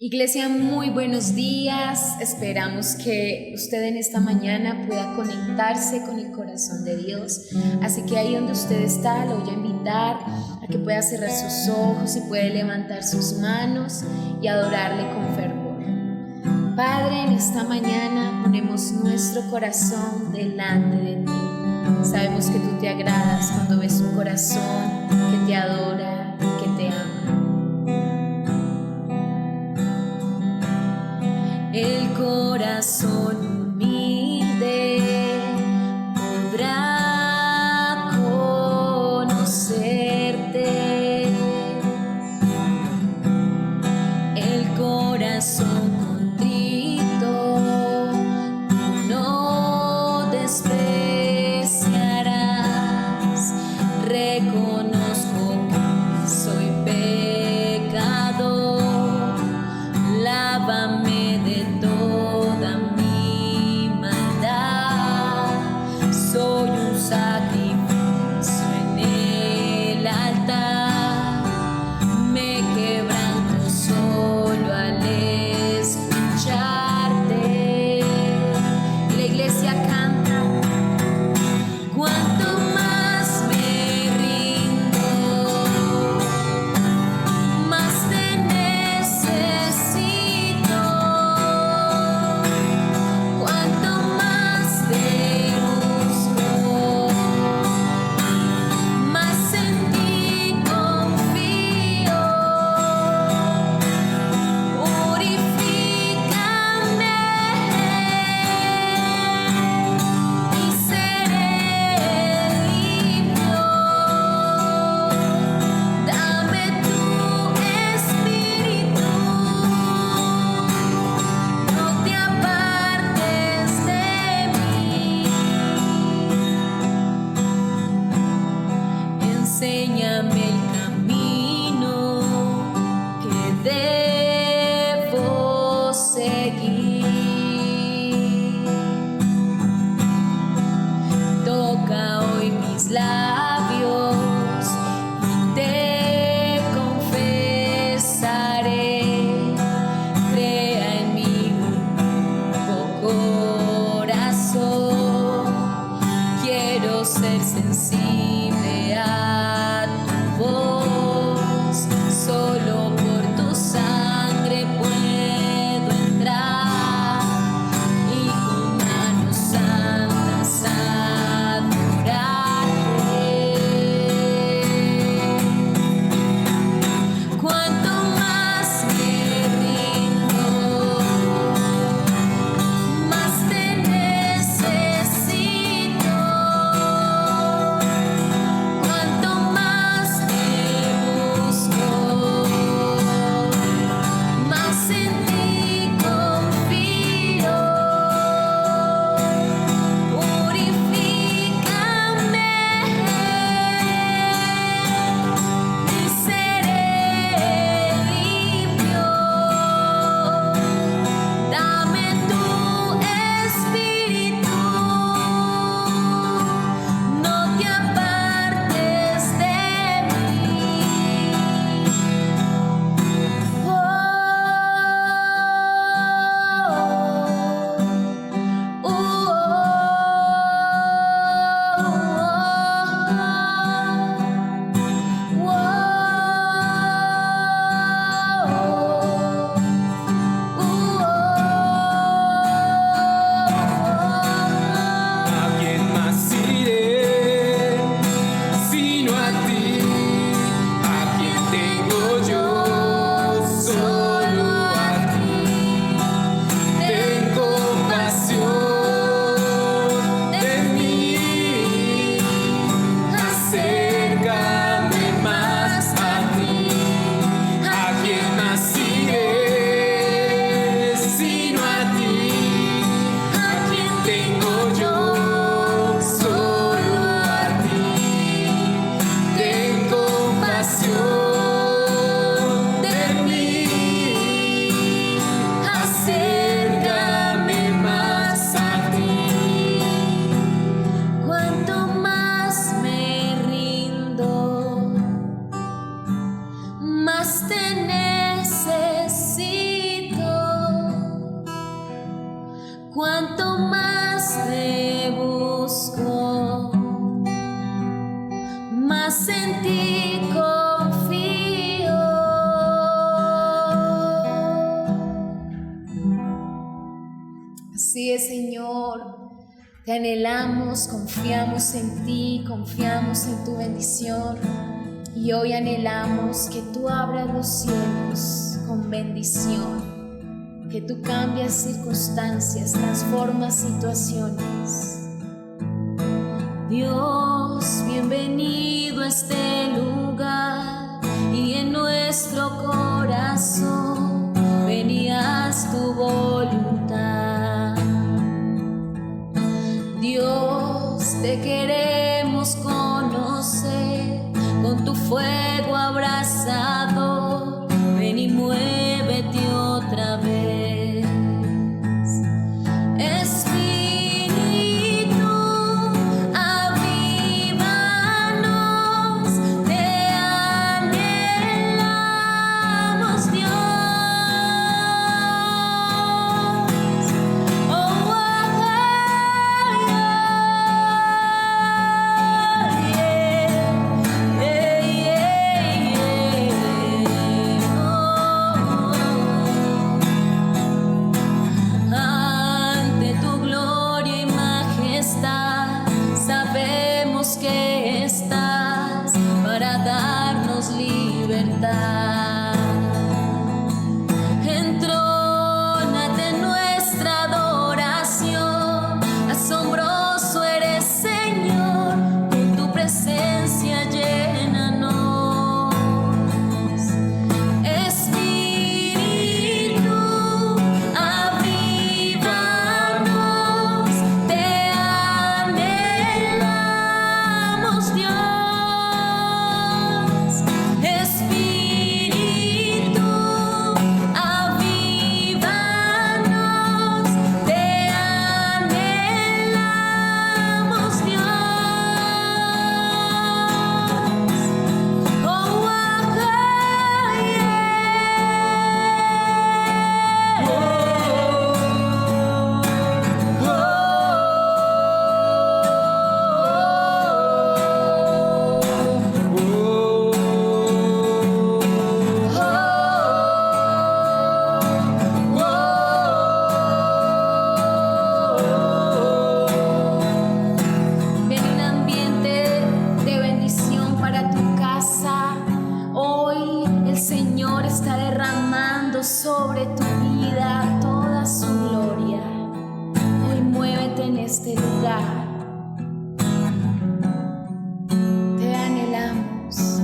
Iglesia, muy buenos días. Esperamos que usted en esta mañana pueda conectarse con el corazón de Dios. Así que ahí donde usted está, lo voy a invitar a que pueda cerrar sus ojos y puede levantar sus manos y adorarle con fervor. Padre, en esta mañana ponemos nuestro corazón delante de ti. Sabemos que tú te agradas cuando ves un corazón que te adora, que te ama. El corazón humilde podrá conocerte. El corazón contrito no despreciarás. Reconozco que soy pecador. Lávame de toda mi maldad. Soy un sacrificio en el altar. Me quebranto solo al escucharte. La iglesia canta. Cuanto más me rindo, más te necesito. Así es, Señor. Te anhelamos, confiamos en ti, confiamos en tu bendición. Y hoy anhelamos que tú abras los cielos con bendición, que tú cambias circunstancias, transformas situaciones. Dios, bienvenido a este lugar y en nuestro corazón venías tu voluntad. Dios, te queremos conocer con tu fuego abrasador. Ven y muévete otra vez. Espíritu, avívanos, te anhelamos, Dios. Oh, ante tu gloria y majestad, sabemos que estás para darnos libertad. Entrónate en nuestra adoración, asombroso eres, Señor, con tu presencia llénanos. Espíritu, avívanos, te anhelamos, Dios. Espíritu, avívanos, te anhelamos, Dios. Oh, ven un ambiente de bendición para tu casa. Hoy el Señor está derramando sobre tu vida toda su gloria. Hoy muévete en este lugar. Te anhelamos.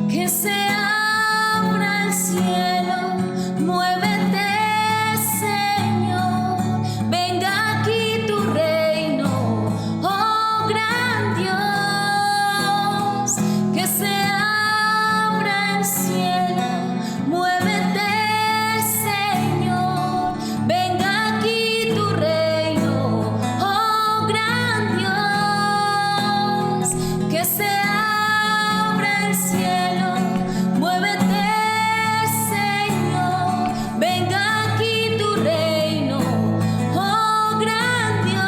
Que se abra el cielo, muévete, Señor. Venga aquí tu reino, oh gran Dios. Que se abra el cielo, muévete, Señor. Venga aquí tu reino, oh gran Dios. Que se abra el cielo, muévete, Señor. Venga aquí tu reino, oh gran Dios.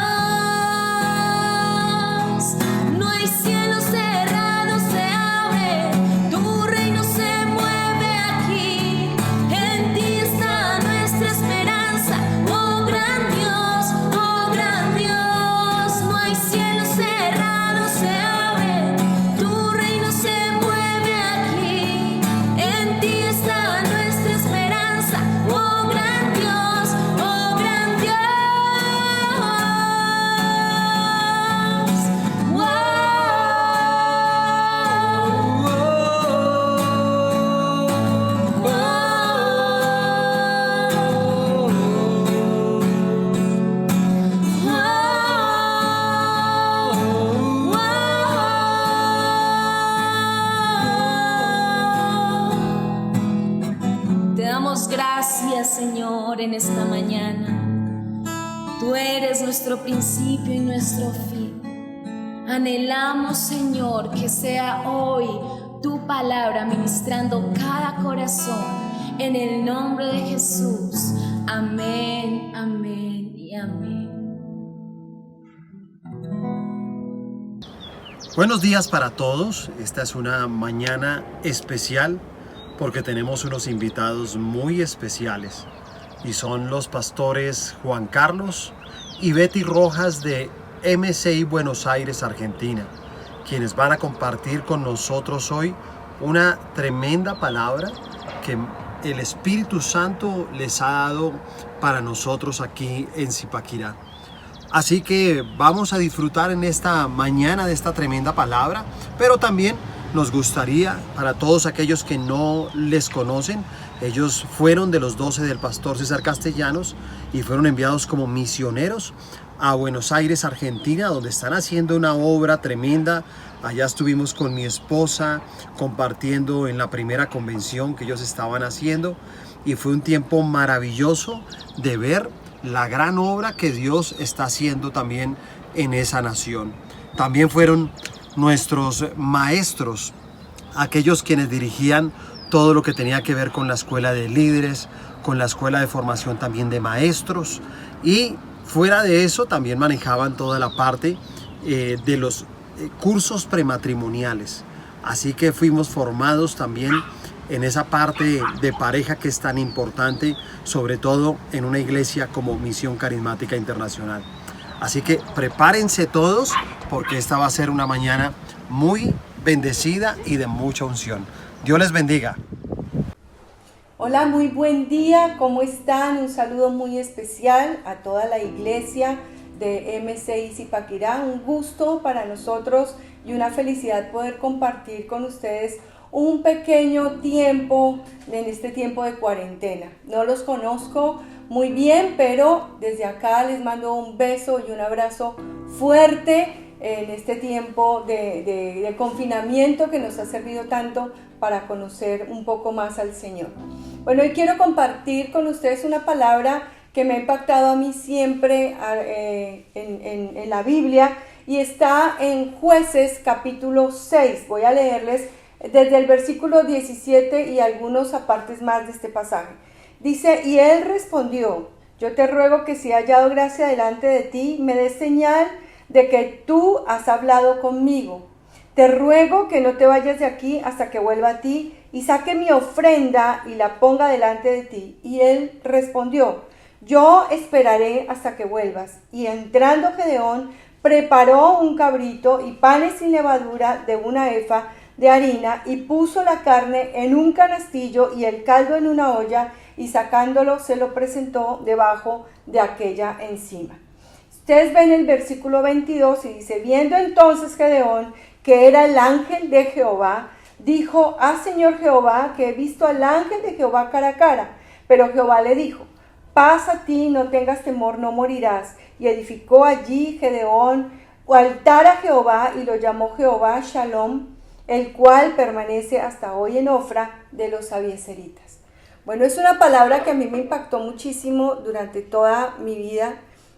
No hay cielo cerrado, se abre, tu reino se mueve aquí. En ti está nuestra esperanza, oh gran Dios, oh gran Dios. No hay cielo cerrado, se abre, tu reino se mueve aquí. En ti está nuestra esperanza, oh gran Dios, oh gran Dios. Te damos gracias, Señor, en esta mañana. Tú eres nuestro principio y nuestro fin. Anhelamos, Señor, que sea hoy tu palabra ministrando cada corazón. En el nombre de Jesús. Amén, amén y amén. Buenos días para todos. Esta es una mañana especial porque tenemos unos invitados muy especiales y son los pastores Juan Carlos y Betty Rojas de MCI Buenos Aires, Argentina, quienes van a compartir con nosotros hoy una tremenda palabra que el Espíritu Santo les ha dado para nosotros aquí en Zipaquirá. Así que vamos a disfrutar en esta mañana de esta tremenda palabra, pero también nos gustaría, para todos aquellos que no les conocen, ellos fueron de los 12 del pastor César Castellanos y fueron enviados como misioneros a Buenos Aires, Argentina, donde están haciendo una obra tremenda. Allá estuvimos con mi esposa compartiendo en la primera convención que ellos estaban haciendo y fue un tiempo maravilloso de ver la gran obra que Dios está haciendo también en esa nación. También fueron nuestros maestros, aquellos quienes dirigían todo lo que tenía que ver con la escuela de líderes, con la escuela de formación también de maestros, y fuera de eso también manejaban toda la parte de los cursos prematrimoniales. Así que fuimos formados también en esa parte de pareja que es tan importante, sobre todo en una iglesia como Misión Carismática Internacional. Así que prepárense todos porque esta va a ser una mañana muy bendecida y de mucha unción. Dios les bendiga. Hola, muy buen día, ¿cómo están? Un saludo muy especial a toda la iglesia de MCI Zipaquirá. Un gusto para nosotros y una felicidad poder compartir con ustedes un pequeño tiempo en este tiempo de cuarentena. No los conozco muy bien, pero desde acá les mando un beso y un abrazo fuerte en este tiempo de confinamiento que nos ha servido tanto para conocer un poco más al Señor. Bueno, hoy quiero compartir con ustedes una palabra que me ha impactado a mí siempre en la Biblia y está en Jueces capítulo 6. Voy a leerles desde el versículo 17 y algunos apartes más de este pasaje. Dice: y él respondió: yo te ruego que si he hallado gracia delante de ti, me des señal de que tú has hablado conmigo. Te ruego que no te vayas de aquí hasta que vuelva a ti y saque mi ofrenda y la ponga delante de ti. Y él respondió: yo esperaré hasta que vuelvas. Y entrando Gedeón, preparó un cabrito y panes sin levadura de una efa de harina, y puso la carne en un canastillo y el caldo en una olla, y sacándolo se lo presentó debajo de aquella encima. Ustedes ven el versículo 22 y dice: viendo entonces Gedeón que era el ángel de Jehová, dijo: ah, Señor Jehová, que he visto al ángel de Jehová cara a cara. Pero Jehová le dijo: pasa a ti, no tengas temor, no morirás. Y edificó allí Gedeón altar a Jehová y lo llamó Jehová Shalom, el cual permanece hasta hoy en Ofra de los abiezeritas. Bueno, es una palabra que a mí me impactó muchísimo durante toda mi vida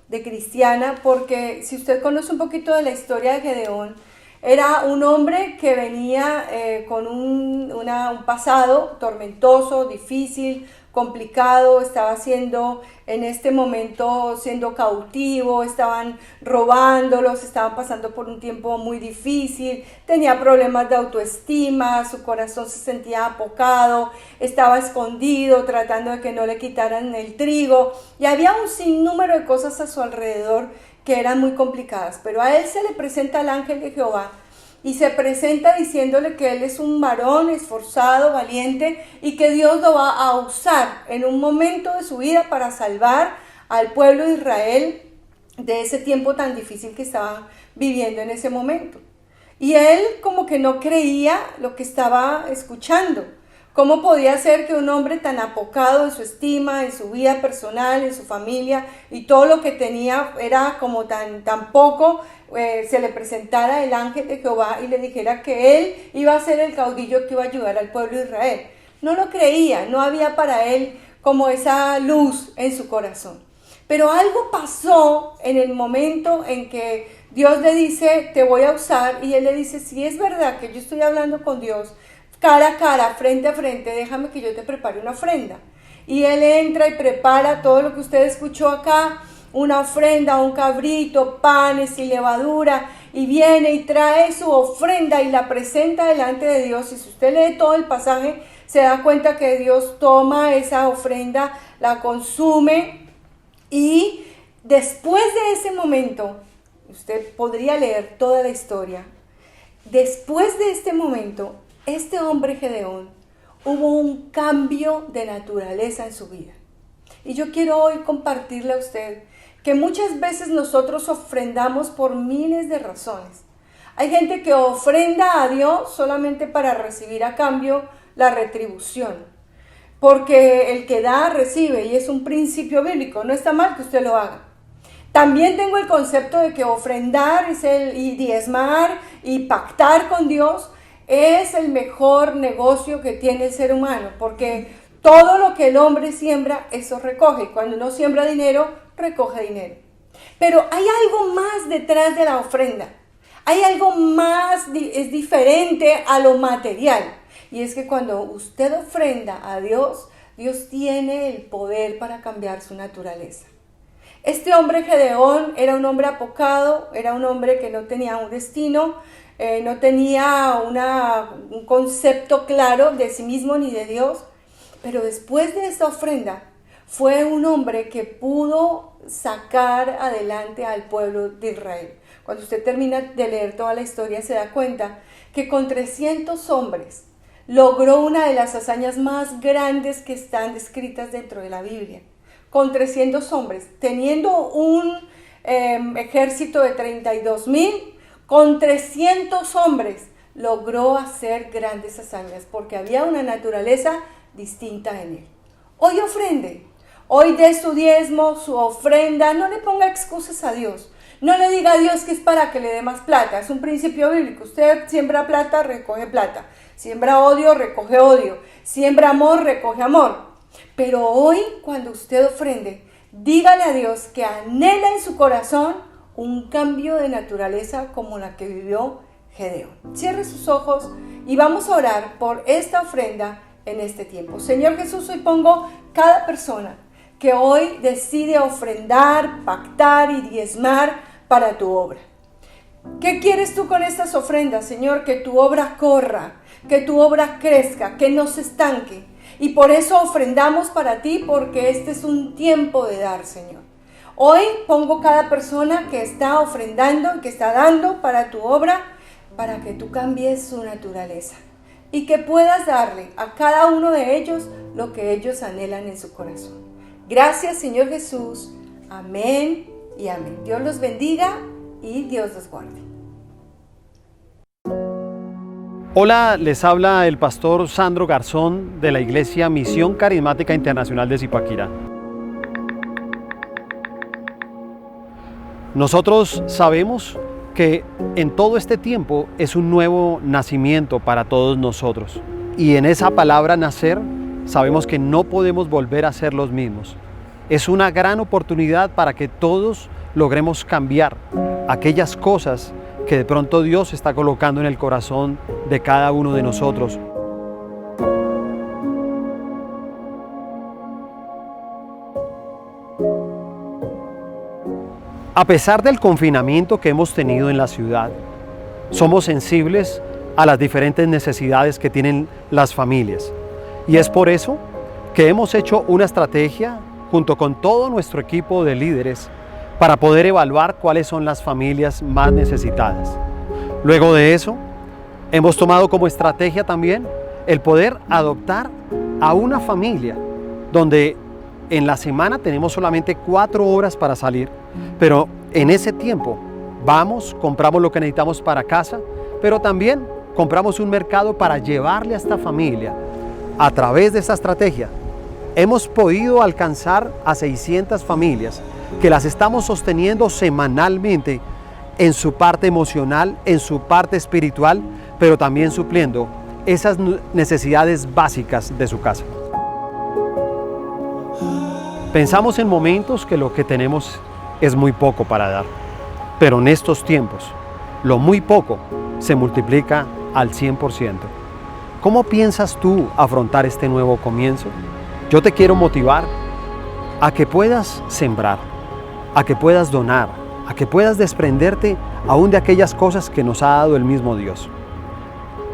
de cristiana, porque si usted conoce un poquito de la historia de Gedeón, era un hombre que venía con un pasado tormentoso, difícil, complicado. Estaba siendo en este momento siendo cautivo, estaban robándolos, estaban pasando por un tiempo muy difícil, tenía problemas de autoestima, su corazón se sentía apocado, estaba escondido tratando de que no le quitaran el trigo, y había un sinnúmero de cosas a su alrededor que eran muy complicadas. Pero a él se le presenta el ángel de Jehová y se presenta diciéndole que él es un varón esforzado, valiente, y que Dios lo va a usar en un momento de su vida para salvar al pueblo de Israel de ese tiempo tan difícil que estaban viviendo en ese momento. Y él como que no creía lo que estaba escuchando. ¿Cómo podía ser que un hombre tan apocado en su estima, en su vida personal, en su familia, y todo lo que tenía era como tan poco, se le presentara el ángel de Jehová y le dijera que él iba a ser el caudillo que iba a ayudar al pueblo de Israel? No lo creía, no había para él como esa luz en su corazón. Pero algo pasó en el momento en que Dios le dice: te voy a usar, y él le dice: si es verdad que yo estoy hablando con Dios, cara a cara, frente a frente, déjame que yo te prepare una ofrenda. Y él entra y prepara todo lo que usted escuchó acá, una ofrenda, un cabrito, panes y levadura, y viene y trae su ofrenda y la presenta delante de Dios. Y si usted lee todo el pasaje, se da cuenta que Dios toma esa ofrenda, la consume, y después de ese momento, usted podría leer toda la historia. Después de este momento, este hombre Gedeón, hubo un cambio de naturaleza en su vida. Y yo quiero hoy compartirle a usted que muchas veces nosotros ofrendamos por miles de razones. Hay gente que ofrenda a Dios solamente para recibir a cambio la retribución. Porque el que da, recibe, y es un principio bíblico. No está mal que usted lo haga. También tengo el concepto de que ofrendar y diezmar y pactar con Dios es el mejor negocio que tiene el ser humano, porque todo lo que el hombre siembra, eso recoge. Cuando uno siembra dinero, recoge dinero. Pero hay algo más detrás de la ofrenda. Hay algo más, es diferente a lo material. Y es que cuando usted ofrenda a Dios, Dios tiene el poder para cambiar su naturaleza. Este hombre Gedeón era un hombre apocado, era un hombre que no tenía un destino, no tenía un concepto claro de sí mismo ni de Dios, pero después de esta ofrenda fue un hombre que pudo sacar adelante al pueblo de Israel. Cuando usted termina de leer toda la historia, se da cuenta que con 300 hombres logró una de las hazañas más grandes que están descritas dentro de la Biblia. Con 300 hombres, teniendo un ejército de 32,000, con 300 hombres logró hacer grandes hazañas porque había una naturaleza distinta en él. Hoy ofrende, hoy dé su diezmo, su ofrenda, no le ponga excusas a Dios. No le diga a Dios que es para que le dé más plata, es un principio bíblico. Usted siembra plata, recoge plata. Siembra odio, recoge odio. Siembra amor, recoge amor. Pero hoy, cuando usted ofrende, dígale a Dios que anhela en su corazón un cambio de naturaleza como la que vivió Gedeón. Cierre sus ojos y vamos a orar por esta ofrenda en este tiempo. Señor Jesús, hoy pongo cada persona que hoy decide ofrendar, pactar y diezmar para tu obra. ¿Qué quieres tú con estas ofrendas, Señor? Que tu obra corra, que tu obra crezca, que no se estanque. Y por eso ofrendamos para ti, porque este es un tiempo de dar, Señor. Hoy pongo cada persona que está ofrendando, que está dando para tu obra, para que tú cambies su naturaleza y que puedas darle a cada uno de ellos lo que ellos anhelan en su corazón. Gracias, Señor Jesús. Amén y amén. Dios los bendiga y Dios los guarde. Hola, les habla el pastor Sandro Garzón de la Iglesia Misión Carismática Internacional de Zipaquirá. Nosotros sabemos que en todo este tiempo es un nuevo nacimiento para todos nosotros. Y en esa palabra nacer, sabemos que no podemos volver a ser los mismos. Es una gran oportunidad para que todos logremos cambiar aquellas cosas que de pronto Dios está colocando en el corazón de cada uno de nosotros. A pesar del confinamiento que hemos tenido en la ciudad, somos sensibles a las diferentes necesidades que tienen las familias. Y es por eso que hemos hecho una estrategia junto con todo nuestro equipo de líderes para poder evaluar cuáles son las familias más necesitadas. Luego de eso, hemos tomado como estrategia también el poder adoptar a una familia donde en la semana tenemos solamente 4 horas para salir, pero en ese tiempo vamos, compramos lo que necesitamos para casa, pero también compramos un mercado para llevarle a esta familia. A través de esta estrategia hemos podido alcanzar a 600 familias que las estamos sosteniendo semanalmente en su parte emocional, en su parte espiritual, pero también supliendo esas necesidades básicas de su casa. Pensamos en momentos que lo que tenemos es muy poco para dar, pero en estos tiempos lo muy poco se multiplica al 100%. ¿Cómo piensas tú afrontar este nuevo comienzo? Yo te quiero motivar a que puedas sembrar, a que puedas donar, a que puedas desprenderte aún de aquellas cosas que nos ha dado el mismo Dios.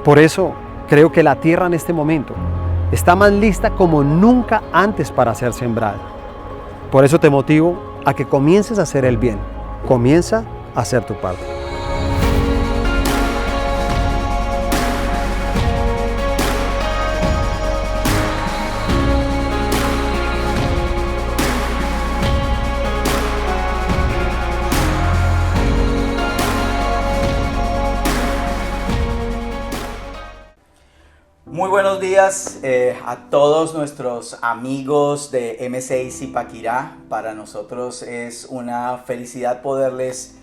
Por eso creo que la tierra en este momento está más lista como nunca antes para ser sembrada. Por eso te motivo a que comiences a hacer el bien. Comienza a hacer tu parte. Muy buenos días a todos nuestros amigos de M6 Zipaquirá. Para nosotros es una felicidad poderles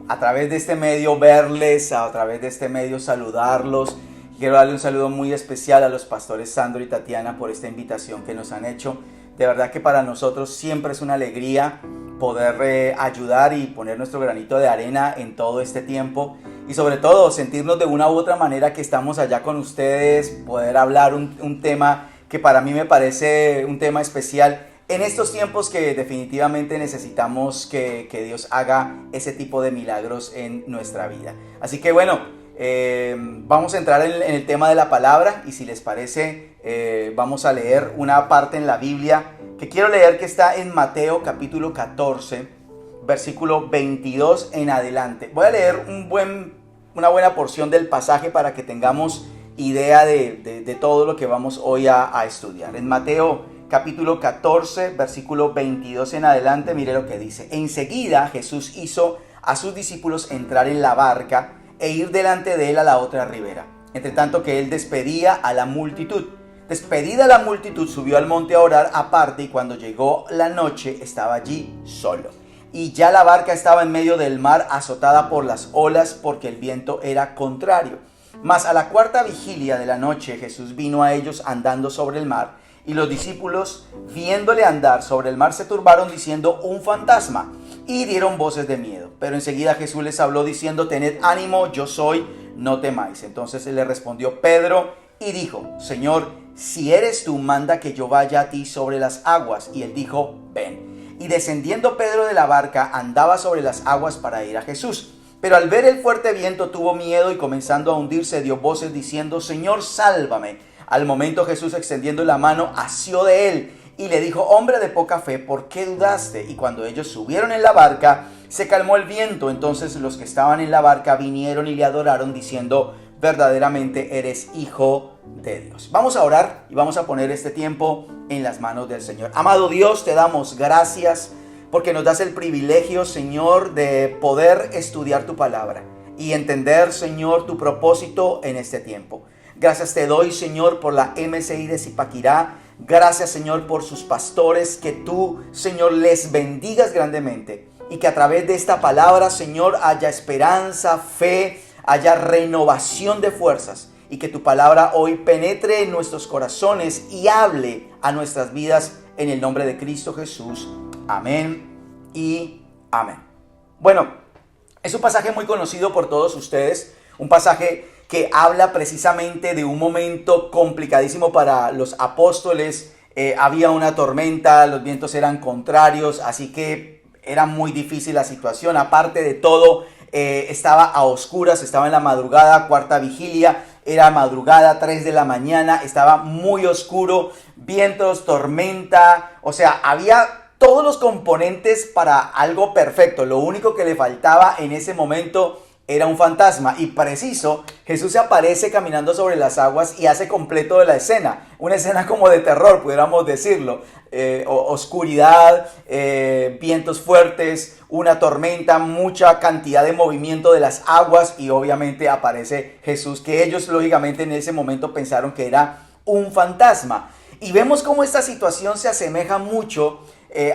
a través de este medio verles, a través de este medio saludarlos. Quiero darle un saludo muy especial a los pastores Sandro y Tatiana por esta invitación que nos han hecho. De verdad que para nosotros siempre es una alegría poder ayudar y poner nuestro granito de arena en todo este tiempo. Y sobre todo sentirnos de una u otra manera que estamos allá con ustedes, poder hablar un tema que para mí me parece un tema especial en estos tiempos que definitivamente necesitamos que Dios haga ese tipo de milagros en nuestra vida. Así que bueno, vamos a entrar en el tema de la palabra y si les parece vamos a leer una parte en la Biblia que quiero leer que está en Mateo capítulo 14. Versículo 22 en adelante. Voy a leer una buena porción del pasaje para que tengamos idea de todo lo que vamos hoy a estudiar. En Mateo capítulo 14, versículo 22 en adelante, mire lo que dice. Enseguida Jesús hizo a sus discípulos entrar en la barca e ir delante de él a la otra ribera, entre tanto que él despedía a la multitud. Despedida la multitud, subió al monte a orar aparte y cuando llegó la noche estaba allí solo. Y ya la barca estaba en medio del mar, azotada por las olas, porque el viento era contrario. Mas a la cuarta vigilia de la noche Jesús vino a ellos andando sobre el mar, y los discípulos, viéndole andar sobre el mar, se turbaron diciendo: un fantasma, y dieron voces de miedo. Pero enseguida Jesús les habló diciendo: tened ánimo, yo soy, no temáis. Entonces le respondió Pedro y dijo: Señor, si eres tú, manda que yo vaya a ti sobre las aguas. Y él dijo: ven. Y descendiendo Pedro de la barca, andaba sobre las aguas para ir a Jesús. Pero al ver el fuerte viento tuvo miedo y comenzando a hundirse dio voces diciendo: Señor, sálvame. Al momento Jesús, extendiendo la mano, asió de él y le dijo: hombre de poca fe, ¿por qué dudaste? Y cuando ellos subieron en la barca, se calmó el viento. Entonces los que estaban en la barca vinieron y le adoraron diciendo: verdaderamente eres Hijo de Dios. Vamos a orar y vamos a poner este tiempo en las manos del Señor. Amado Dios, te damos gracias porque nos das el privilegio, Señor, de poder estudiar tu palabra y entender, Señor, tu propósito en este tiempo. Gracias te doy, Señor, por la MCI de Zipaquirá. Gracias, Señor, por sus pastores, que tú, Señor, les bendigas grandemente y que a través de esta palabra, Señor, haya esperanza, fe, haya renovación de fuerzas y que tu palabra hoy penetre en nuestros corazones y hable a nuestras vidas en el nombre de Cristo Jesús. Amén y amén. Bueno, es un pasaje muy conocido por todos ustedes, un pasaje que habla precisamente de un momento complicadísimo para los apóstoles. Había una tormenta, los vientos eran contrarios, así que era muy difícil la situación. Aparte de todo, estaba a oscuras, estaba en la madrugada, cuarta vigilia, era madrugada, 3 de la mañana, estaba muy oscuro, vientos, tormenta, o sea, había todos los componentes para algo perfecto. Lo único que le faltaba en ese momento era un fantasma, y preciso, Jesús se aparece caminando sobre las aguas y hace completo de la escena, una escena como de terror, pudiéramos decirlo. Oscuridad, vientos fuertes, una tormenta, mucha cantidad de movimiento de las aguas, y obviamente aparece Jesús, que ellos lógicamente en ese momento pensaron que era un fantasma. Y vemos cómo esta situación se asemeja mucho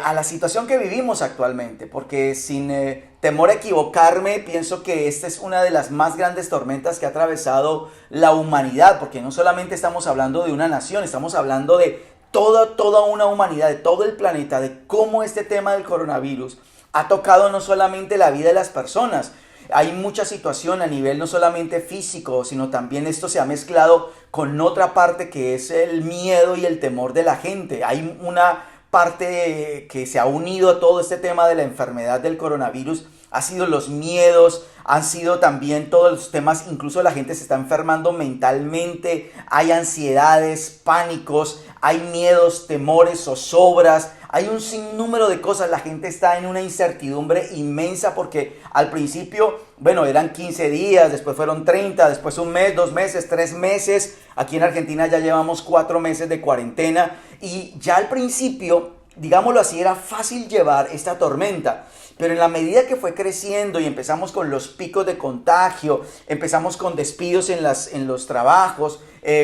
a la situación que vivimos actualmente, porque sin temor a equivocarme, pienso que esta es una de las más grandes tormentas que ha atravesado la humanidad, porque no solamente estamos hablando de una nación, estamos hablando de toda una humanidad, de todo el planeta, de cómo este tema del coronavirus ha tocado no solamente la vida de las personas. Hay mucha situación a nivel no solamente físico, sino también esto se ha mezclado con otra parte que es el miedo y el temor de la gente. Hay una parte que se ha unido a todo este tema de la enfermedad del coronavirus, ha sido los miedos, han sido también todos los temas, incluso la gente se está enfermando mentalmente, hay ansiedades, pánicos, hay miedos, temores, zozobras, hay un sinnúmero de cosas, la gente está en una incertidumbre inmensa porque al principio, bueno, eran 15 días, después fueron 30, después un mes, 2 meses, 3 meses, aquí en Argentina ya llevamos 4 meses de cuarentena y ya al principio, digámoslo así, era fácil llevar esta tormenta. Pero en la medida que fue creciendo y empezamos con los picos de contagio, empezamos con despidos en los trabajos,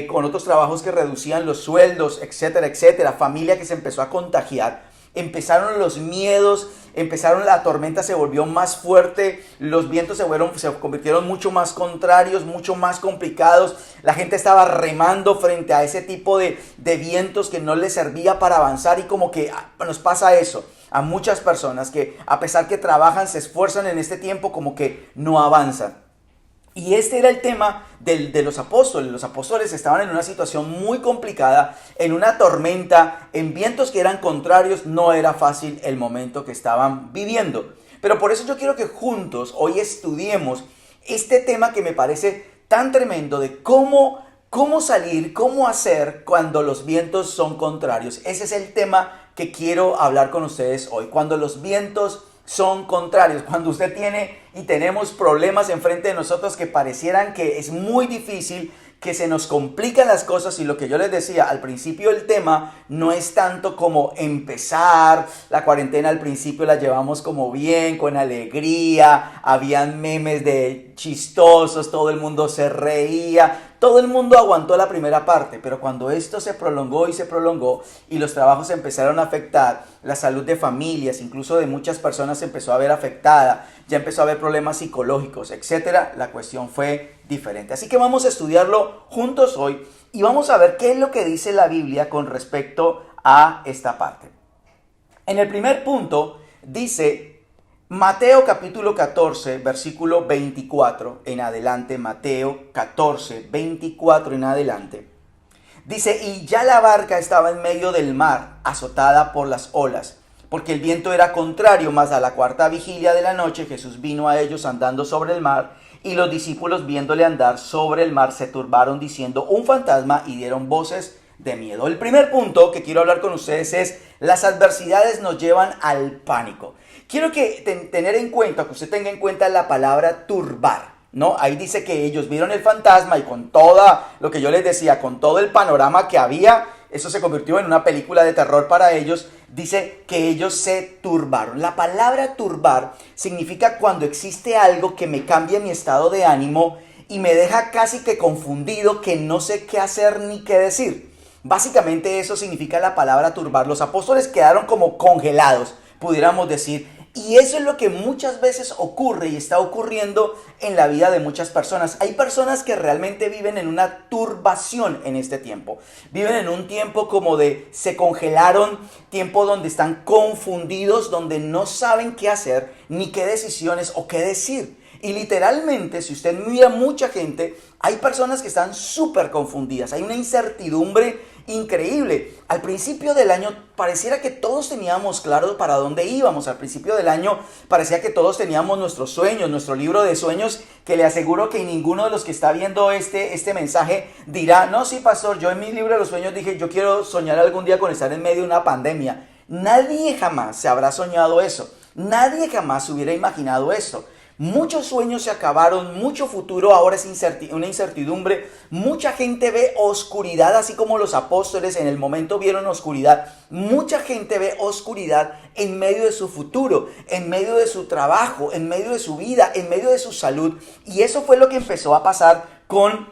con otros trabajos que reducían los sueldos, etcétera, etcétera, familia que se empezó a contagiar, empezaron los miedos, la tormenta se volvió más fuerte, los vientos se convirtieron mucho más contrarios, mucho más complicados, la gente estaba remando frente a ese tipo de vientos que no les servía para avanzar y como que nos pasa eso. A muchas personas que a pesar que trabajan, se esfuerzan en este tiempo como que no avanzan. Y este era el tema de los apóstoles. Los apóstoles estaban en una situación muy complicada, en una tormenta, en vientos que eran contrarios. No era fácil el momento que estaban viviendo. Pero por eso yo quiero que juntos hoy estudiemos este tema que me parece tan tremendo de cómo salir, cómo hacer cuando los vientos son contrarios. Ese es el tema que quiero hablar con ustedes hoy. Cuando los vientos son contrarios, cuando usted tiene y tenemos problemas enfrente de nosotros que parecieran que es muy difícil, que se nos complican las cosas y lo que yo les decía al principio, el tema no es tanto como empezar la cuarentena. Al principio la llevamos como bien, con alegría, habían memes de chistosos, todo el mundo se reía, todo el mundo aguantó la primera parte, pero cuando esto se prolongó y los trabajos empezaron a afectar, la salud de familias, incluso de muchas personas se empezó a ver afectada, ya empezó a haber problemas psicológicos, etcétera, la cuestión fue diferente. Así que vamos a estudiarlo juntos hoy y vamos a ver qué es lo que dice la Biblia con respecto a esta parte. En el primer punto dice Mateo capítulo 14, versículo 24 en adelante, Mateo 14, 24 en adelante. Dice, y ya la barca estaba en medio del mar, azotada por las olas, porque el viento era contrario, mas a la cuarta vigilia de la noche Jesús vino a ellos andando sobre el mar, y los discípulos viéndole andar sobre el mar se turbaron diciendo, un fantasma, y dieron voces de miedo. El primer punto que quiero hablar con ustedes es, las adversidades nos llevan al pánico. Quiero que tener en cuenta, que usted tenga en cuenta la palabra turbar, ¿no? Ahí dice que ellos vieron el fantasma y con todo lo que yo les decía, con todo el panorama que había, eso se convirtió en una película de terror para ellos. Dice que ellos se turbaron. La palabra turbar significa cuando existe algo que me cambia mi estado de ánimo y me deja casi que confundido, que no sé qué hacer ni qué decir. Básicamente eso significa la palabra turbar. Los apóstoles quedaron como congelados, pudiéramos decir. Y eso es lo que muchas veces ocurre y está ocurriendo en la vida de muchas personas. Hay personas que realmente viven en una turbación en este tiempo. Viven en un tiempo como de se congelaron, tiempo donde están confundidos, donde no saben qué hacer, ni qué decisiones o qué decir. Y literalmente, si usted mira mucha gente, hay personas que están súper confundidas. Hay una incertidumbre increíble. Al principio del año pareciera que todos teníamos claro para dónde íbamos. Al principio del año parecía que todos teníamos nuestros sueños, nuestro libro de sueños, que le aseguro que ninguno de los que está viendo este mensaje dirá, no, sí, pastor, yo en mi libro de los sueños dije, yo quiero soñar algún día con estar en medio de una pandemia. Nadie jamás se habrá soñado eso. Nadie jamás se hubiera imaginado eso. Muchos sueños se acabaron, mucho futuro ahora es una incertidumbre. Mucha gente ve oscuridad, así como los apóstoles en el momento vieron oscuridad. Mucha gente ve oscuridad en medio de su futuro, en medio de su trabajo, en medio de su vida, en medio de su salud. Y eso fue lo que empezó a pasar con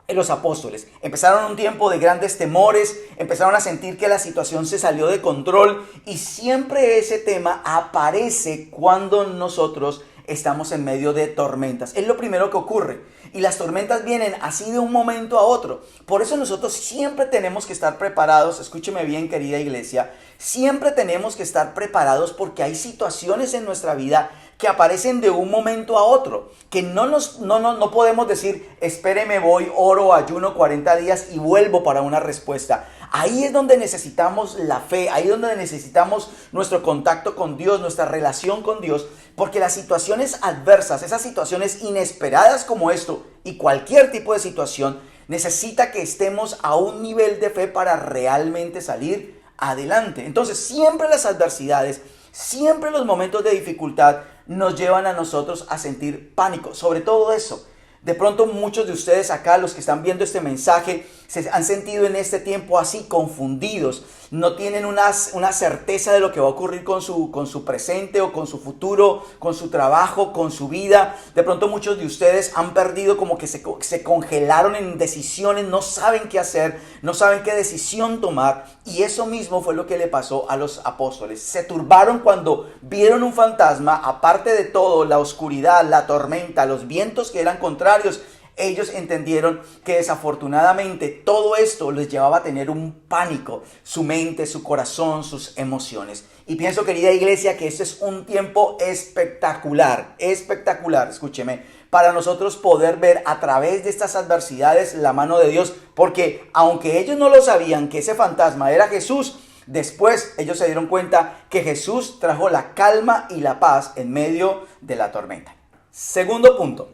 los apóstoles. Empezaron un tiempo de grandes temores, empezaron a sentir que la situación se salió de control y siempre ese tema aparece cuando nosotros estamos en medio de tormentas. Es lo primero que ocurre. Y las tormentas vienen así de un momento a otro. Por eso nosotros siempre tenemos que estar preparados. Escúcheme bien, querida iglesia. Siempre tenemos que estar preparados porque hay situaciones en nuestra vida que aparecen de un momento a otro. Que no podemos decir, espéreme, voy, oro, ayuno 40 días y vuelvo para una respuesta. Ahí es donde necesitamos la fe, ahí es donde necesitamos nuestro contacto con Dios, nuestra relación con Dios, Porque las situaciones adversas, esas situaciones inesperadas como esto y cualquier tipo de situación, necesita que estemos a un nivel de fe para realmente salir adelante. Entonces, siempre las adversidades, siempre los momentos de dificultad nos llevan a nosotros a sentir pánico. Sobre todo eso. De pronto muchos de ustedes acá, los que están viendo este mensaje, se han sentido en este tiempo así confundidos. No tienen una certeza de lo que va a ocurrir con su presente o con su futuro, con su trabajo, con su vida. De pronto muchos de ustedes han perdido, como que se congelaron en decisiones, no saben qué hacer, no saben qué decisión tomar. Y eso mismo fue lo que le pasó a los apóstoles. Se turbaron cuando vieron un fantasma, aparte de todo, la oscuridad, la tormenta, los vientos que eran contrarios. Ellos entendieron que desafortunadamente todo esto les llevaba a tener un pánico, su mente, su corazón, sus emociones. Y pienso, querida iglesia, que este es un tiempo espectacular, escúcheme, para nosotros poder ver a través de estas adversidades la mano de Dios, porque aunque ellos no lo sabían que ese fantasma era Jesús, después ellos se dieron cuenta que Jesús trajo la calma y la paz en medio de la tormenta. Segundo punto.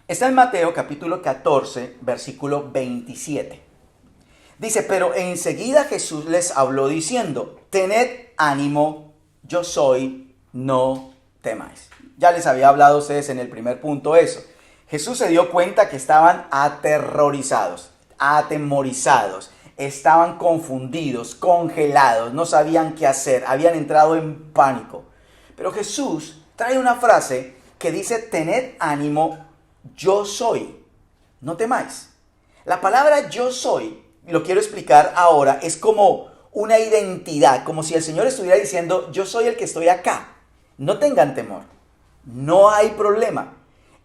Está en Mateo capítulo 14, versículo 27. Dice, pero enseguida Jesús les habló diciendo, tened ánimo, yo soy, no temáis. Ya les había hablado a ustedes en el primer punto eso. Jesús se dio cuenta que estaban atemorizados, estaban confundidos, congelados, no sabían qué hacer, habían entrado en pánico. Pero Jesús trae una frase que dice, tened ánimo, yo soy, no temáis. La palabra yo soy, lo quiero explicar ahora, es como una identidad, como si el Señor estuviera diciendo, yo soy el que estoy acá, no tengan temor, no hay problema.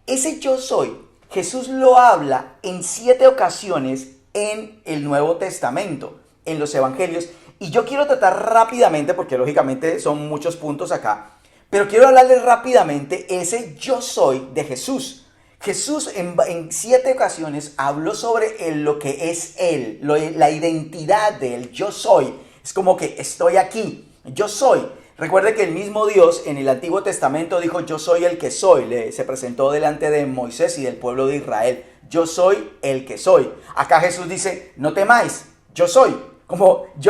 Ese yo soy, Jesús lo habla en 7 ocasiones en el Nuevo Testamento, en los Evangelios, y yo quiero tratar rápidamente, porque lógicamente son muchos puntos acá, pero quiero hablarles rápidamente ese yo soy de Jesús. Jesús en 7 ocasiones habló sobre lo que es Él, la identidad de Él. Yo soy, es como que estoy aquí, yo soy. Recuerde que el mismo Dios en el Antiguo Testamento dijo, yo soy el que soy. Se presentó delante de Moisés y del pueblo de Israel. Yo soy el que soy. Acá Jesús dice, no temáis, yo soy.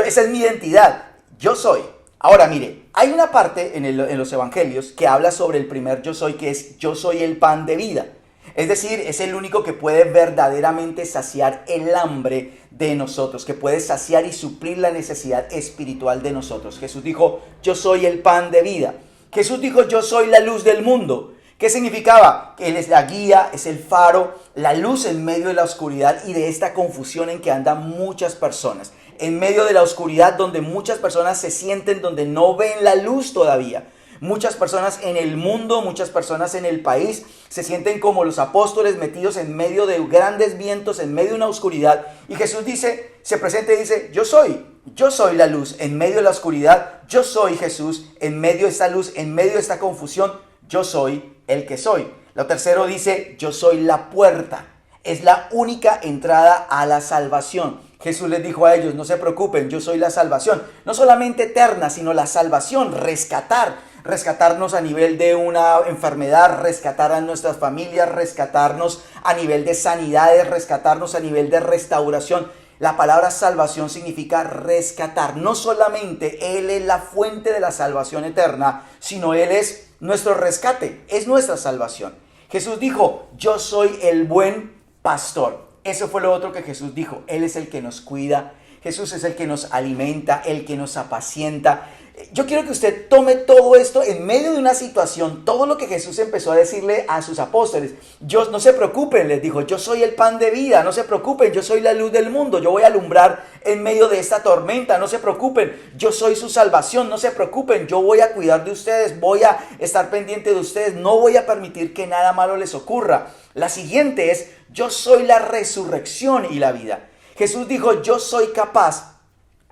Esa es mi identidad, yo soy. Ahora mire, hay una parte en los Evangelios que habla sobre el primer yo soy, que es yo soy el pan de vida. Es decir, es el único que puede verdaderamente saciar el hambre de nosotros, que puede saciar y suplir la necesidad espiritual de nosotros. Jesús dijo, yo soy el pan de vida. Jesús dijo, yo soy la luz del mundo. ¿Qué significaba? Que Él es la guía, es el faro, la luz en medio de la oscuridad y de esta confusión en que andan muchas personas. En medio de la oscuridad donde muchas personas se sienten, donde no ven la luz todavía. Muchas personas en el mundo, muchas personas en el país se sienten como los apóstoles metidos en medio de grandes vientos, en medio de una oscuridad. Y Jesús dice, se presenta y dice, yo soy la luz en medio de la oscuridad. Yo soy Jesús en medio de esta luz, en medio de esta confusión. Yo soy el que soy. Lo tercero dice, yo soy la puerta. Es la única entrada a la salvación. Jesús les dijo a ellos, no se preocupen, yo soy la salvación. No solamente eterna, sino la salvación, rescatarnos a nivel de una enfermedad, rescatar a nuestras familias, rescatarnos a nivel de sanidades, rescatarnos a nivel de restauración. La palabra salvación significa rescatar. No solamente Él es la fuente de la salvación eterna, sino Él es nuestro rescate, es nuestra salvación. Jesús dijo, yo soy el buen pastor. Eso fue lo otro que Jesús dijo. Él es el que nos cuida. Jesús es el que nos alimenta, el que nos apacienta. Yo quiero que usted tome todo esto en medio de una situación, todo lo que Jesús empezó a decirle a sus apóstoles. No se preocupen, les dijo, yo soy el pan de vida, no se preocupen, yo soy la luz del mundo, yo voy a alumbrar en medio de esta tormenta, no se preocupen, yo soy su salvación, no se preocupen, yo voy a cuidar de ustedes, voy a estar pendiente de ustedes, no voy a permitir que nada malo les ocurra. La siguiente es, yo soy la resurrección y la vida. Jesús dijo, yo soy capaz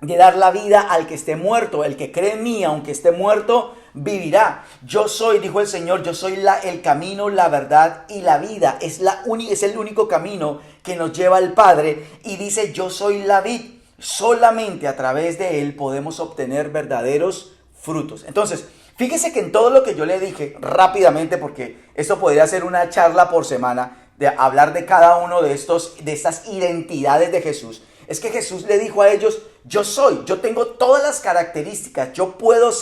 de dar la vida al que esté muerto. El que cree en mí, aunque esté muerto, vivirá. Yo soy, dijo el Señor, yo soy el camino, la verdad y la vida. Es el único camino que nos lleva al Padre. Y dice, yo soy la vid. Solamente a través de Él podemos obtener verdaderos frutos. Entonces, Fíjese que en todo lo que yo le dije, rápidamente, porque esto podría ser una charla por semana, de hablar de cada uno de estas identidades de Jesús, es que Jesús le dijo a ellos, yo soy, yo tengo todas las características, yo puedo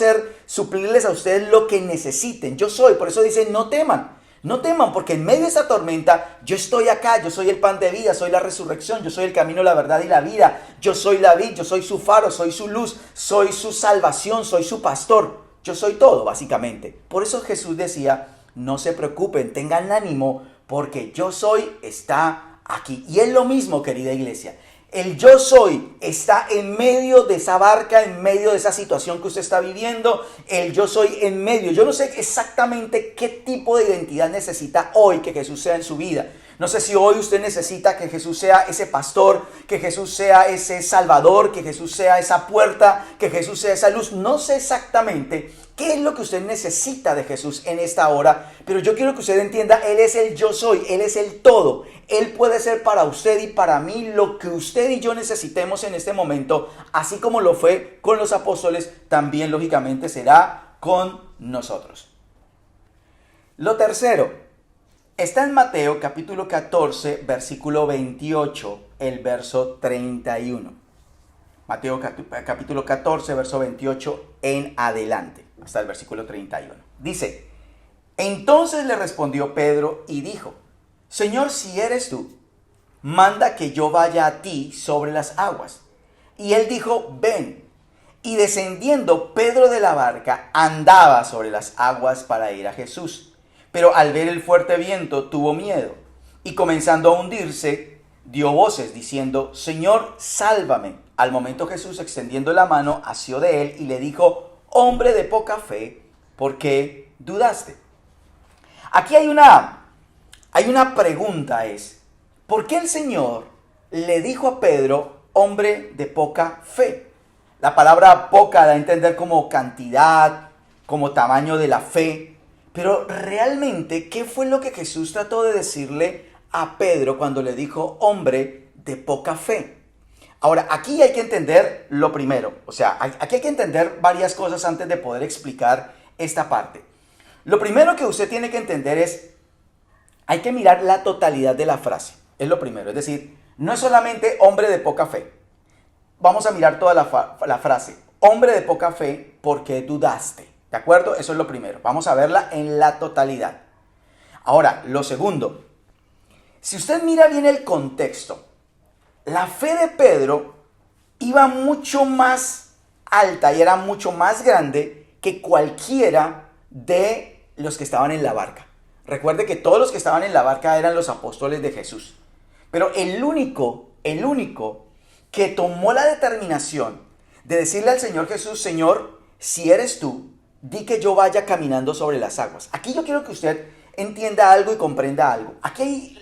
suplirles a ustedes lo que necesiten, yo soy. Por eso dice, no teman, no teman, porque en medio de esa tormenta, yo estoy acá, yo soy el pan de vida, soy la resurrección, yo soy el camino, la verdad y la vida, yo soy la vid, yo soy su faro, soy su luz, soy su salvación, soy su pastor, yo soy todo, básicamente. Por eso Jesús decía, no se preocupen, tengan ánimo, porque yo soy está aquí. Y es lo mismo, querida iglesia. El yo soy está en medio de esa barca, en medio de esa situación que usted está viviendo. El yo soy en medio. Yo no sé exactamente qué tipo de identidad necesita hoy que Jesús sea en su vida. No sé si hoy usted necesita que Jesús sea ese pastor, que Jesús sea ese salvador, que Jesús sea esa puerta, que Jesús sea esa luz. No sé exactamente qué es lo que usted necesita de Jesús en esta hora, pero yo quiero que usted entienda, Él es el yo soy, Él es el todo. Él puede ser para usted y para mí lo que usted y yo necesitemos en este momento, así como lo fue con los apóstoles, también lógicamente será con nosotros. Lo tercero está en Mateo capítulo 14, versículo 28, el verso 31. Mateo capítulo 14, verso 28 en adelante, hasta el versículo 31. Dice, entonces le respondió Pedro y dijo, Señor, si eres tú, manda que yo vaya a ti sobre las aguas. Y él dijo, ven. Y descendiendo Pedro de la barca, andaba sobre las aguas para ir a Jesús. Pero al ver el fuerte viento, tuvo miedo. Y comenzando a hundirse, dio voces diciendo, Señor, sálvame. Al momento Jesús, extendiendo la mano, asió de él y le dijo, hombre de poca fe, ¿por qué dudaste? Aquí hay una pregunta, es, ¿por qué el Señor le dijo a Pedro, hombre de poca fe? La palabra poca da a entender como cantidad, como tamaño de la fe. Pero realmente, ¿qué fue lo que Jesús trató de decirle a Pedro cuando le dijo, hombre de poca fe? Ahora, aquí hay que entender lo primero. O sea, aquí hay que entender varias cosas antes de poder explicar esta parte. Lo primero que usted tiene que entender es, hay que mirar la totalidad de la frase. Es lo primero. Es decir, no es solamente hombre de poca fe. Vamos a mirar toda la frase. Hombre de poca fe, ¿por qué dudaste? ¿De acuerdo? Eso es lo primero. Vamos a verla en la totalidad. Ahora, lo segundo. Si usted mira bien el contexto, la fe de Pedro iba mucho más alta y era mucho más grande que cualquiera de los que estaban en la barca. Recuerde que todos los que estaban en la barca eran los apóstoles de Jesús. Pero el único que tomó la determinación de decirle al Señor Jesús, Señor, si eres tú, di que yo vaya caminando sobre las aguas. Aquí yo quiero que usted entienda algo y comprenda algo. Aquí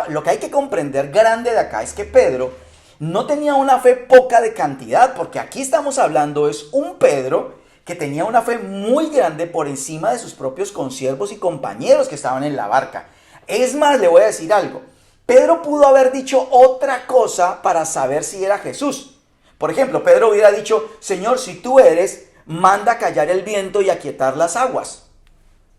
lo que hay que comprender grande de acá es que Pedro no tenía una fe poca de cantidad, porque aquí estamos hablando es un Pedro que tenía una fe muy grande por encima de sus propios consiervos y compañeros que estaban en la barca. Es más, le voy a decir algo. Pedro pudo haber dicho otra cosa para saber si era Jesús. Por ejemplo, Pedro hubiera dicho, Señor, si tú eres, manda callar el viento y aquietar las aguas.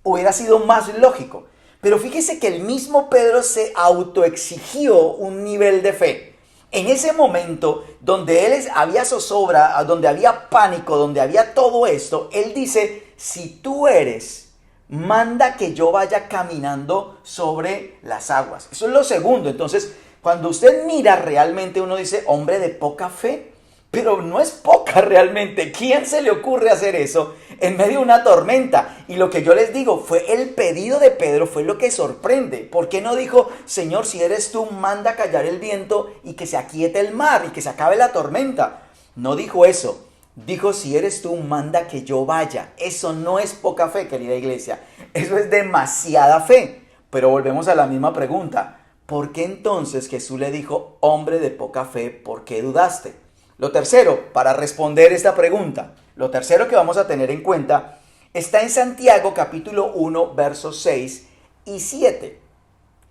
Hubiera sido más lógico. Pero fíjese que el mismo Pedro se autoexigió un nivel de fe. En ese momento donde él había zozobra, donde había pánico, donde había todo esto, él dice, si tú eres, manda que yo vaya caminando sobre las aguas. Eso es lo segundo. Entonces, cuando usted mira realmente, uno dice, hombre de poca fe. Pero no es poca realmente. ¿Quién se le ocurre hacer eso en medio de una tormenta? Y lo que yo les digo, fue el pedido de Pedro, fue lo que sorprende. ¿Por qué no dijo, Señor, si eres tú, manda callar el viento y que se aquiete el mar y que se acabe la tormenta? No dijo eso. Dijo, si eres tú, manda que yo vaya. Eso no es poca fe, querida iglesia. Eso es demasiada fe. Pero volvemos a la misma pregunta. ¿Por qué entonces Jesús le dijo, hombre de poca fe, por qué dudaste? Lo tercero, para responder esta pregunta, lo tercero que vamos a tener en cuenta está en Santiago capítulo 1, versos 6 y 7.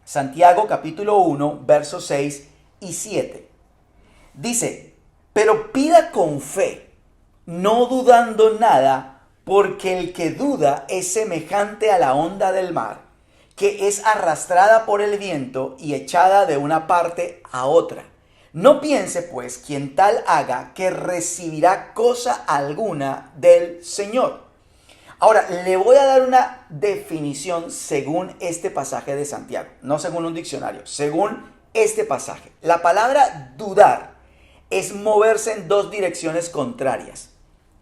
Santiago capítulo 1, versos 6 y 7. Dice, pero pida con fe, no dudando nada, porque el que duda es semejante a la onda del mar, que es arrastrada por el viento y echada de una parte a otra. No piense, pues, quien tal haga, que recibirá cosa alguna del Señor. Ahora, le voy a dar una definición según este pasaje de Santiago, no según un diccionario, según este pasaje. La palabra dudar es moverse en dos direcciones contrarias.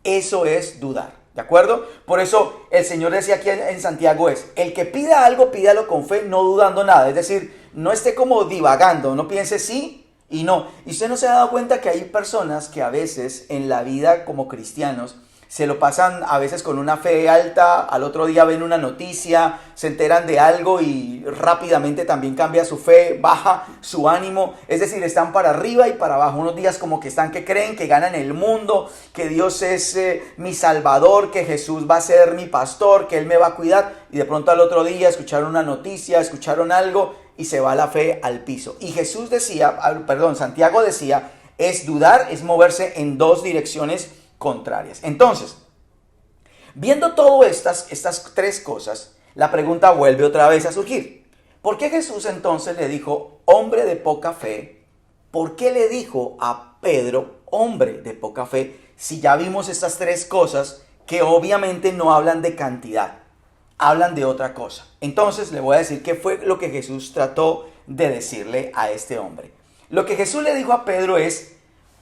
Eso es dudar, ¿de acuerdo? Por eso el Señor decía aquí en Santiago el que pida algo, pídalo con fe, no dudando nada. Es decir, no esté como divagando, no piense sí y no. Y usted no se ha dado cuenta que hay personas que a veces en la vida como cristianos se lo pasan a veces con una fe alta, al otro día ven una noticia, se enteran de algo y rápidamente también cambia su fe, baja su ánimo. Es decir, están para arriba y para abajo. Unos días como que están que creen que ganan el mundo, que Dios es mi salvador, que Jesús va a ser mi pastor, que Él me va a cuidar. Y de pronto al otro día escucharon una noticia, escucharon algo y se va la fe al piso. Y Santiago decía, es dudar, es moverse en dos direcciones contrarias. Entonces, viendo todas estas tres cosas, la pregunta vuelve otra vez a surgir. ¿Por qué Jesús entonces le dijo, hombre de poca fe? ¿Por qué le dijo a Pedro, hombre de poca fe? Si ya vimos estas tres cosas que obviamente no hablan de cantidad, hablan de otra cosa. Entonces le voy a decir qué fue lo que Jesús trató de decirle a este hombre. Lo que Jesús le dijo a Pedro es,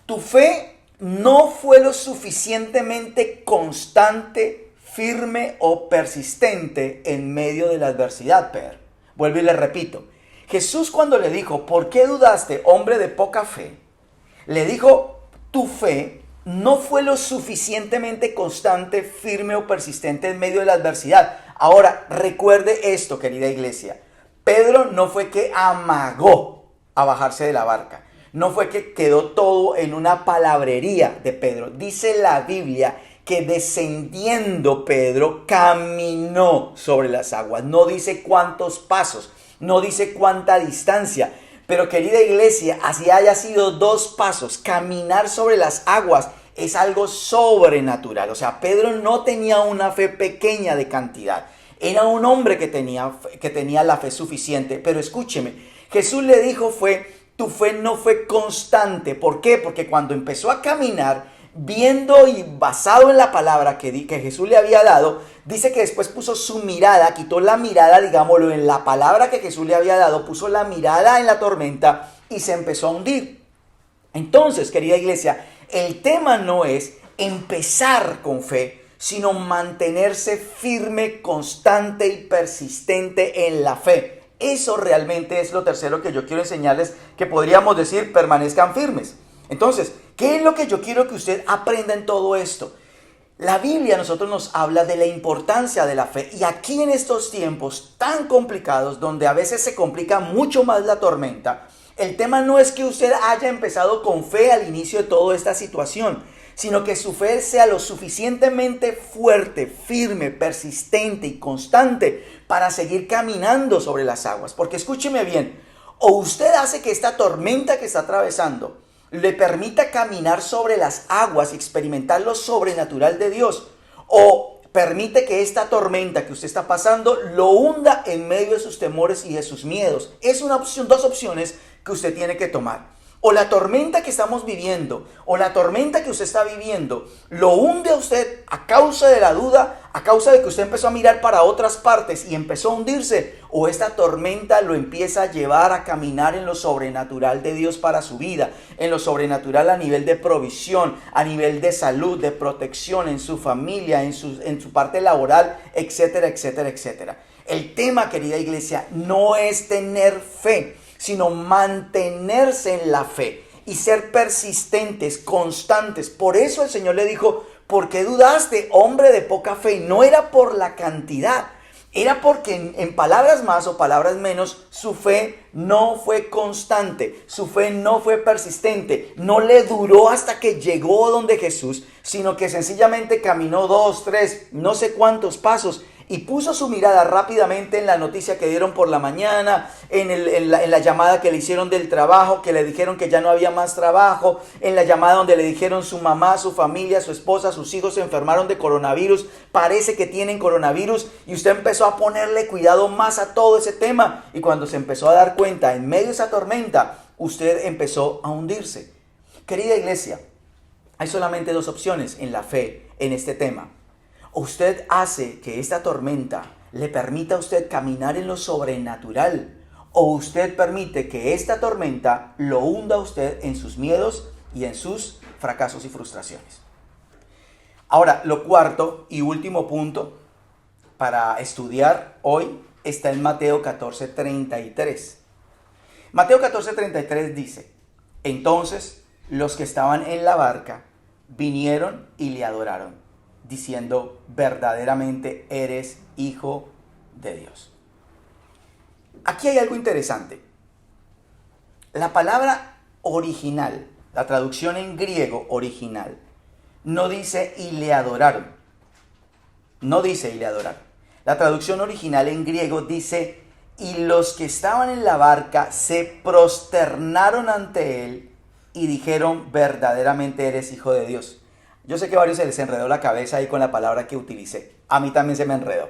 tu fe no fue lo suficientemente constante, firme o persistente en medio de la adversidad, Pedro. Vuelvo y le repito. Jesús cuando le dijo, ¿por qué dudaste, hombre de poca fe? Le dijo, tu fe no fue lo suficientemente constante, firme o persistente en medio de la adversidad. Ahora, recuerde esto, querida iglesia. Pedro no fue que amagó a bajarse de la barca. No fue que quedó todo en una palabrería de Pedro. Dice la Biblia que descendiendo Pedro caminó sobre las aguas. No dice cuántos pasos, no dice cuánta distancia. Pero querida iglesia, así haya sido 2 pasos, caminar sobre las aguas es algo sobrenatural. O sea, Pedro no tenía una fe pequeña de cantidad. Era un hombre que tenía la fe suficiente. Pero escúcheme, Jesús le dijo tu fe no fue constante. ¿Por qué? Porque cuando empezó a caminar, viendo y basado en la palabra que Jesús le había dado, dice que después puso su mirada, quitó la mirada, digámoslo, en la palabra que Jesús le había dado, puso la mirada en la tormenta y se empezó a hundir. Entonces, querida iglesia, el tema no es empezar con fe, sino mantenerse firme, constante y persistente en la fe. Eso realmente es lo tercero que yo quiero enseñarles, que podríamos decir permanezcan firmes. Entonces, ¿qué es lo que yo quiero que usted aprenda en todo esto? La Biblia a nosotros nos habla de la importancia de la fe. Y aquí en estos tiempos tan complicados, donde a veces se complica mucho más la tormenta, el tema no es que usted haya empezado con fe al inicio de toda esta situación, sino que su fe sea lo suficientemente fuerte, firme, persistente y constante para seguir caminando sobre las aguas. Porque escúcheme bien, o usted hace que esta tormenta que está atravesando le permita caminar sobre las aguas y experimentar lo sobrenatural de Dios, o permite que esta tormenta que usted está pasando lo hunda en medio de sus temores y de sus miedos. Es una opción, 2 opciones que usted tiene que tomar. O la tormenta que estamos viviendo, o la tormenta que usted está viviendo, lo hunde a usted a causa de la duda, a causa de que usted empezó a mirar para otras partes y empezó a hundirse, o esta tormenta lo empieza a llevar a caminar en lo sobrenatural de Dios para su vida, en lo sobrenatural a nivel de provisión, a nivel de salud, de protección en su familia, en su parte laboral, etcétera, etcétera, etcétera. El tema, querida iglesia, no es tener fe, sino mantenerse en la fe y ser persistentes, constantes. Por eso el Señor le dijo, ¿por qué dudaste, hombre de poca fe? Y no era por la cantidad, era porque en palabras más o palabras menos, su fe no fue constante, su fe no fue persistente, no le duró hasta que llegó donde Jesús, sino que sencillamente caminó 2, 3, no sé cuántos pasos y puso su mirada rápidamente en la noticia que dieron por la mañana, en la llamada que le hicieron del trabajo, que le dijeron que ya no había más trabajo, en la llamada donde le dijeron su mamá, su familia, su esposa, sus hijos se enfermaron de coronavirus, parece que tienen coronavirus, y usted empezó a ponerle cuidado más a todo ese tema, y cuando se empezó a dar cuenta, en medio de esa tormenta, usted empezó a hundirse. Querida iglesia, hay solamente dos opciones en la fe en este tema. O usted hace que esta tormenta le permita a usted caminar en lo sobrenatural, o usted permite que esta tormenta lo hunda a usted en sus miedos y en sus fracasos y frustraciones. Ahora, lo cuarto y último punto para estudiar hoy está en Mateo 14:33. Mateo 14:33 dice: entonces los que estaban en la barca vinieron y le adoraron, diciendo: verdaderamente eres hijo de Dios. Aquí hay algo interesante. La palabra original, la traducción en griego original, no dice y le adoraron. No dice y le adoraron. La traducción original en griego dice: y los que estaban en la barca se prosternaron ante él y dijeron: verdaderamente eres hijo de Dios. Yo sé que a varios se les enredó la cabeza ahí con la palabra que utilicé. A mí también se me enredó.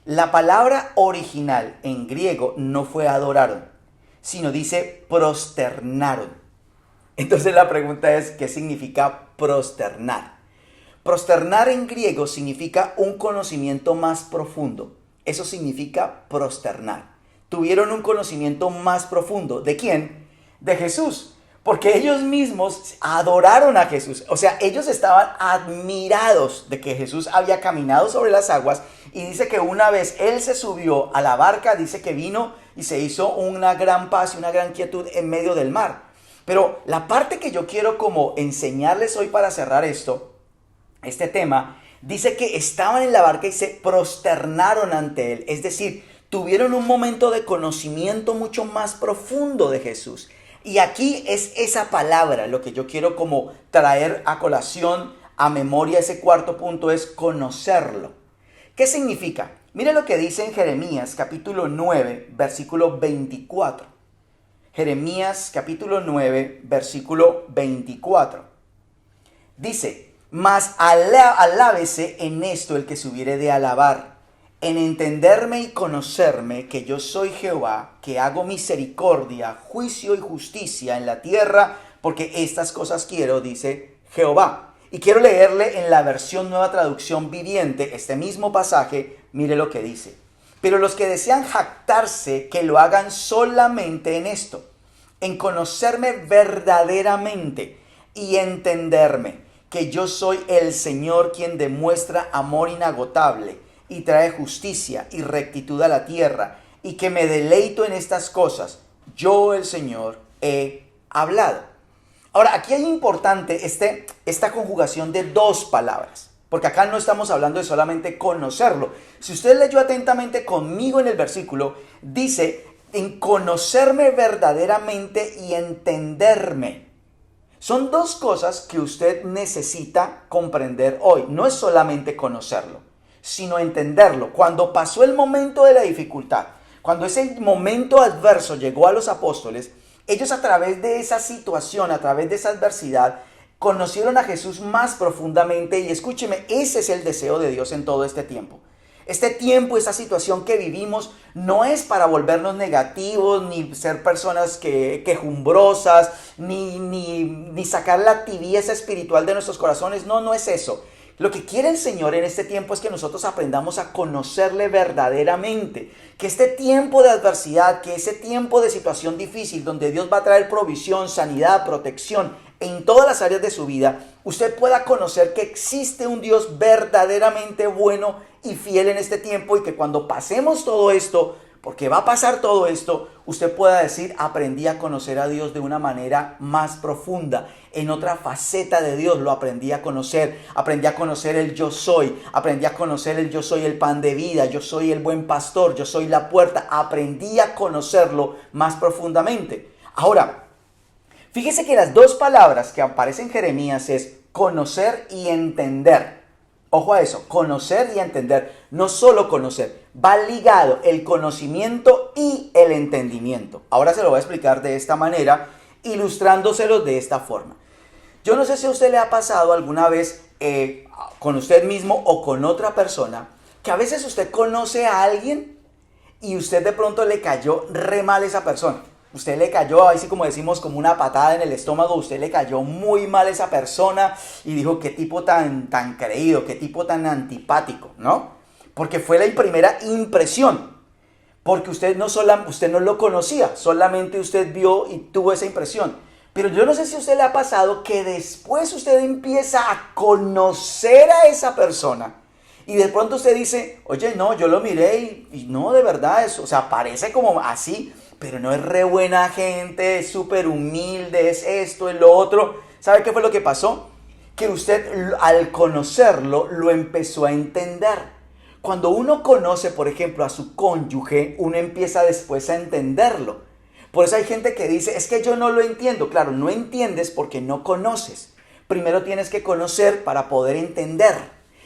La palabra original en griego no fue adoraron, sino dice prosternaron. Entonces la pregunta es, ¿qué significa prosternar? Prosternar en griego significa un conocimiento más profundo. Eso significa prosternar. Tuvieron un conocimiento más profundo. ¿De quién? De Jesús. Porque ellos mismos adoraron a Jesús. O sea, ellos estaban admirados de que Jesús había caminado sobre las aguas. Y dice que una vez Él se subió a la barca, dice que vino y se hizo una gran paz y una gran quietud en medio del mar. Pero la parte que yo quiero como enseñarles hoy para cerrar este tema, dice que estaban en la barca y se prosternaron ante Él. Es decir, tuvieron un momento de conocimiento mucho más profundo de Jesús. Y aquí es esa palabra lo que yo quiero como traer a colación, a memoria. Ese cuarto punto es conocerlo. ¿Qué significa? Mire lo que dice en Jeremías capítulo 9, versículo 24. Jeremías capítulo 9, versículo 24. Dice: mas alábese en esto el que se hubiere de alabar, en entenderme y conocerme que yo soy Jehová, que hago misericordia, juicio y justicia en la tierra, porque estas cosas quiero, dice Jehová. Y quiero leerle en la versión Nueva Traducción Viviente este mismo pasaje. Mire lo que dice: pero los que desean jactarse, que lo hagan solamente en esto, en conocerme verdaderamente y entenderme, que yo soy el Señor quien demuestra amor inagotable y trae justicia y rectitud a la tierra, y que me deleito en estas cosas. Yo, el Señor, he hablado. Ahora, aquí hay importante esta conjugación de dos palabras, porque acá no estamos hablando de solamente conocerlo. Si usted leyó atentamente conmigo en el versículo, dice: en conocerme verdaderamente y entenderme. Son dos cosas que usted necesita comprender hoy. No es solamente conocerlo, sino entenderlo. Cuando pasó el momento de la dificultad, cuando ese momento adverso llegó a los apóstoles, ellos a través de esa situación, a través de esa adversidad, conocieron a Jesús más profundamente. Y escúcheme, ese es el deseo de Dios en todo este tiempo. Este tiempo, esta situación que vivimos, no es para volvernos negativos, ni ser personas quejumbrosas, ni sacar la tibieza espiritual de nuestros corazones. No, no es eso. Lo que quiere el Señor en este tiempo es que nosotros aprendamos a conocerle verdaderamente. Que este tiempo de adversidad, que ese tiempo de situación difícil, donde Dios va a traer provisión, sanidad, protección en todas las áreas de su vida, usted pueda conocer que existe un Dios verdaderamente bueno y fiel en este tiempo, y que cuando pasemos todo esto, porque va a pasar todo esto, usted pueda decir: aprendí a conocer a Dios de una manera más profunda, en otra faceta de Dios lo aprendí a conocer el yo soy, aprendí a conocer el yo soy el pan de vida, yo soy el buen pastor, yo soy la puerta, aprendí a conocerlo más profundamente. Ahora, fíjese que las dos palabras que aparecen en Jeremías es conocer y entender. Ojo a eso, conocer y entender. no solo conocer, va ligado el conocimiento y el entendimiento. Ahora se lo voy a explicar de esta manera, ilustrándoselo de esta forma. Yo no sé si a usted le ha pasado alguna vez con usted mismo o con otra persona, que a veces usted conoce a alguien y usted de pronto le cayó re mal a esa persona. Usted le cayó, así como decimos, como una patada en el estómago. Usted le cayó muy mal a esa persona y dijo, qué tipo tan creído, qué tipo tan antipático, ¿no? Porque fue la primera impresión. Porque usted no lo conocía, solamente usted vio y tuvo esa impresión. Pero yo no sé si a usted le ha pasado que después usted empieza a conocer a esa persona. Y de pronto usted dice, oye, no, yo lo miré y no, de verdad, o sea, parece como así, pero no es re buena gente, es súper humilde, es esto, es lo otro. ¿Sabe qué fue lo que pasó? Que usted al conocerlo lo empezó a entender. Cuando uno conoce, por ejemplo, a su cónyuge, uno empieza después a entenderlo. Por eso hay gente que dice, es que yo no lo entiendo. Claro, no entiendes porque no conoces. Primero tienes que conocer para poder entender.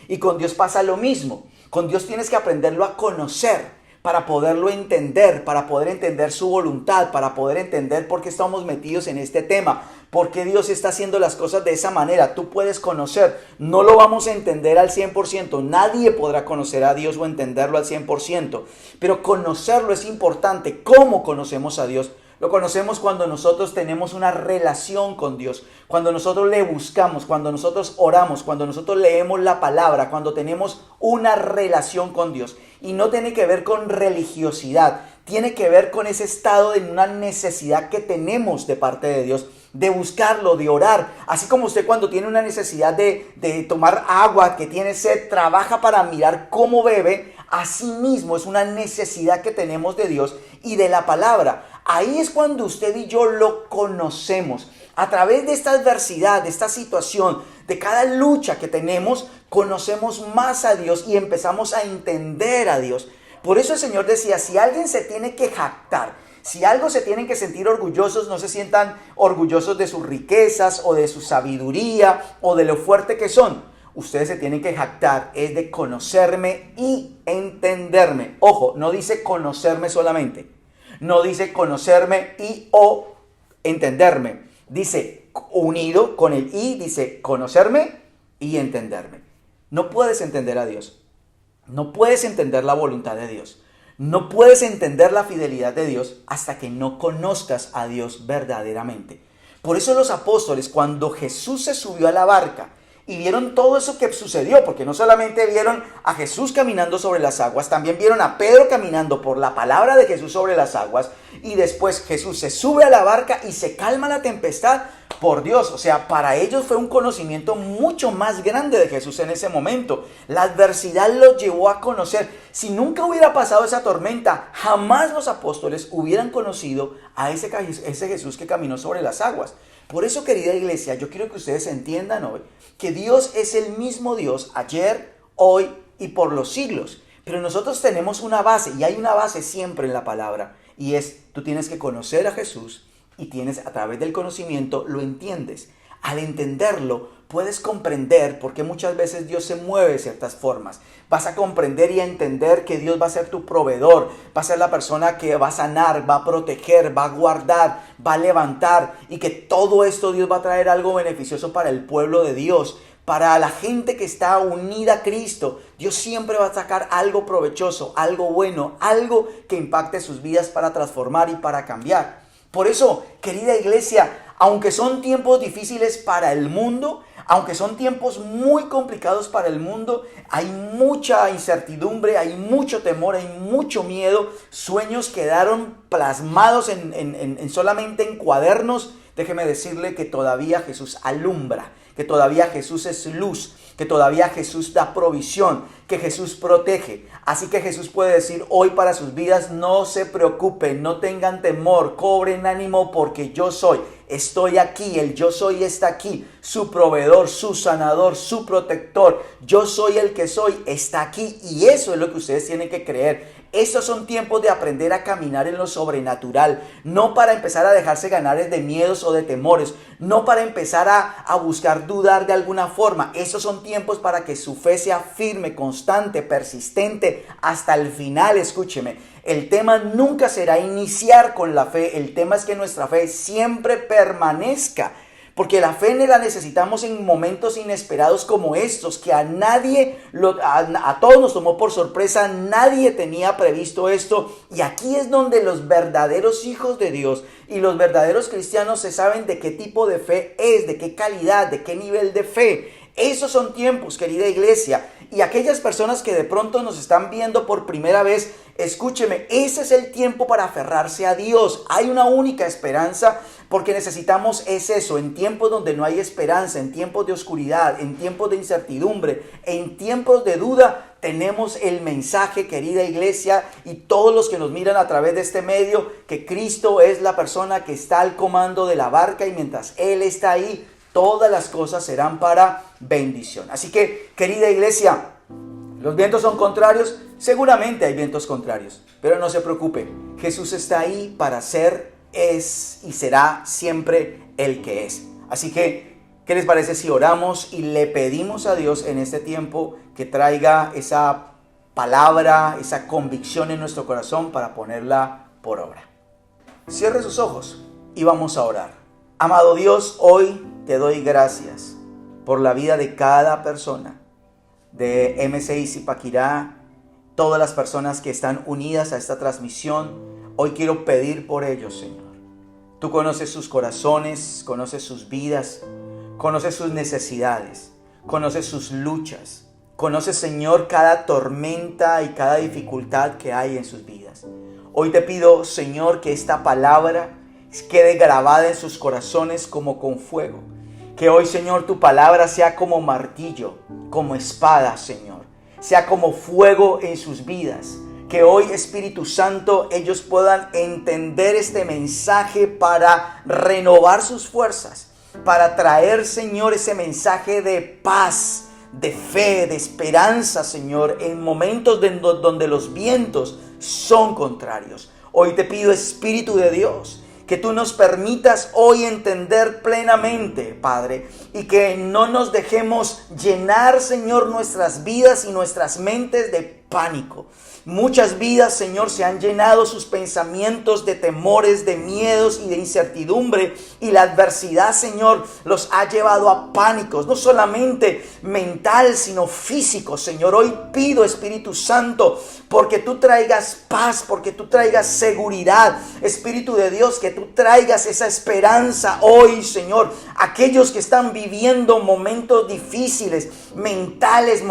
Y con Dios pasa lo mismo. Con Dios tienes que aprenderlo a conocer para poderlo entender, para poder entender su voluntad, para poder entender por qué estamos metidos en este tema, por qué Dios está haciendo las cosas de esa manera. Tú puedes conocer, no lo vamos a entender al 100%, nadie podrá conocer a Dios o entenderlo al 100%, pero conocerlo es importante. ¿Cómo conocemos a Dios? Lo conocemos cuando nosotros tenemos una relación con Dios, cuando nosotros le buscamos, cuando nosotros oramos, cuando nosotros leemos la palabra, cuando tenemos una relación con Dios. Y no tiene que ver con religiosidad, tiene que ver con ese estado de una necesidad que tenemos de parte de Dios, de buscarlo, de orar. Así como usted cuando tiene una necesidad de tomar agua, que tiene sed, trabaja para mirar cómo bebe, así mismo es una necesidad que tenemos de Dios y de la palabra. Ahí es cuando usted y yo lo conocemos. A través de esta adversidad, de esta situación, de cada lucha que tenemos, conocemos más a Dios y empezamos a entender a Dios. Por eso el Señor decía, si alguien se tiene que jactar, si algo se tienen que sentir orgullosos, no se sientan orgullosos de sus riquezas o de su sabiduría o de lo fuerte que son. Ustedes se tienen que jactar, es de conocerme y entenderme. Ojo, no dice conocerme solamente. No dice conocerme y o entenderme. Dice unido con el y, dice conocerme y entenderme. No puedes entender a Dios. No puedes entender la voluntad de Dios. No puedes entender la fidelidad de Dios hasta que no conozcas a Dios verdaderamente. Por eso los apóstoles, cuando Jesús se subió a la barca y vieron todo eso que sucedió, porque no solamente vieron a Jesús caminando sobre las aguas, también vieron a Pedro caminando por la palabra de Jesús sobre las aguas, y después Jesús se sube a la barca y se calma la tempestad. Por Dios, o sea, para ellos fue un conocimiento mucho más grande de Jesús en ese momento. La adversidad los llevó a conocer. Si nunca hubiera pasado esa tormenta, jamás los apóstoles hubieran conocido a ese Jesús que caminó sobre las aguas. Por eso, querida iglesia, yo quiero que ustedes entiendan hoy que Dios es el mismo Dios ayer, hoy y por los siglos. Pero nosotros tenemos una base, y hay una base siempre en la palabra, y es, tú tienes que conocer a Jesús, y tienes, a través del conocimiento, lo entiendes. Al entenderlo, puedes comprender por qué muchas veces Dios se mueve de ciertas formas. Vas a comprender y a entender que Dios va a ser tu proveedor, va a ser la persona que va a sanar, va a proteger, va a guardar, va a levantar, y que todo esto Dios va a traer algo beneficioso para el pueblo de Dios, para la gente que está unida a Cristo. Dios siempre va a sacar algo provechoso, algo bueno, algo que impacte sus vidas para transformar y para cambiar. Por eso, querida iglesia, aunque son tiempos difíciles para el mundo, aunque son tiempos muy complicados para el mundo, hay mucha incertidumbre, hay mucho temor, hay mucho miedo. Sueños quedaron plasmados solamente en cuadernos. Déjeme decirle que todavía Jesús alumbra, que todavía Jesús es luz, que todavía Jesús da provisión, que Jesús protege. Así que Jesús puede decir hoy para sus vidas, no se preocupen, no tengan temor, cobren ánimo porque yo soy. Estoy aquí, el yo soy está aquí, su proveedor, su sanador, su protector. Yo soy el que soy, está aquí, y eso es lo que ustedes tienen que creer. Estos son tiempos de aprender a caminar en lo sobrenatural, no para empezar a dejarse ganar de miedos o de temores, no para empezar a buscar dudar de alguna forma. Estos son tiempos para que su fe sea firme, constante, persistente hasta el final. Escúcheme, el tema nunca será iniciar con la fe, el tema es que nuestra fe siempre permanezca. Porque la fe la necesitamos en momentos inesperados como estos, que a todos nos tomó por sorpresa, nadie tenía previsto esto. Y aquí es donde los verdaderos hijos de Dios y los verdaderos cristianos se saben de qué tipo de fe es, de qué calidad, de qué nivel de fe. Esos son tiempos, querida iglesia. Y aquellas personas que de pronto nos están viendo por primera vez, escúcheme, ese es el tiempo para aferrarse a Dios. Hay una única esperanza, porque necesitamos eso, en tiempos donde no hay esperanza, en tiempos de oscuridad, en tiempos de incertidumbre, en tiempos de duda, tenemos el mensaje, querida iglesia, y todos los que nos miran a través de este medio, que Cristo es la persona que está al comando de la barca, y mientras Él está ahí, todas las cosas serán para bendición. Así que, querida iglesia, los vientos son contrarios, seguramente hay vientos contrarios, pero no se preocupe, Jesús está ahí para ser, es y será siempre el que es. Así que, ¿qué les parece si oramos y le pedimos a Dios en este tiempo que traiga esa palabra, esa convicción en nuestro corazón para ponerla por obra? Cierre sus ojos y vamos a orar. Amado Dios, hoy te doy gracias por la vida de cada persona de MC Zipaquirá, todas las personas que están unidas a esta transmisión. Hoy quiero pedir por ellos, Señor. Tú conoces sus corazones, conoces sus vidas, conoces sus necesidades, conoces sus luchas. Conoces, Señor, cada tormenta y cada dificultad que hay en sus vidas. Hoy te pido, Señor, que esta palabra quede grabada en sus corazones como con fuego. Que hoy, Señor, tu palabra sea como martillo, como espada, Señor. Sea como fuego en sus vidas. Que hoy, Espíritu Santo, ellos puedan entender este mensaje para renovar sus fuerzas, para traer, Señor, ese mensaje de paz, de fe, de esperanza, Señor, en momentos donde los vientos son contrarios. Hoy te pido, Espíritu de Dios, que tú nos permitas hoy entender plenamente, Padre, y que no nos dejemos llenar, Señor, nuestras vidas y nuestras mentes de pánico. Muchas vidas, Señor, se han llenado sus pensamientos de temores, de miedos y de incertidumbre, y la adversidad, Señor, los ha llevado a pánicos, no solamente mental, sino físico. Señor, hoy pido, Espíritu Santo, porque tú traigas paz, porque tú traigas seguridad, Espíritu de Dios, que tú traigas esa esperanza hoy, Señor. Aquellos que están viviendo momentos difíciles, mentales,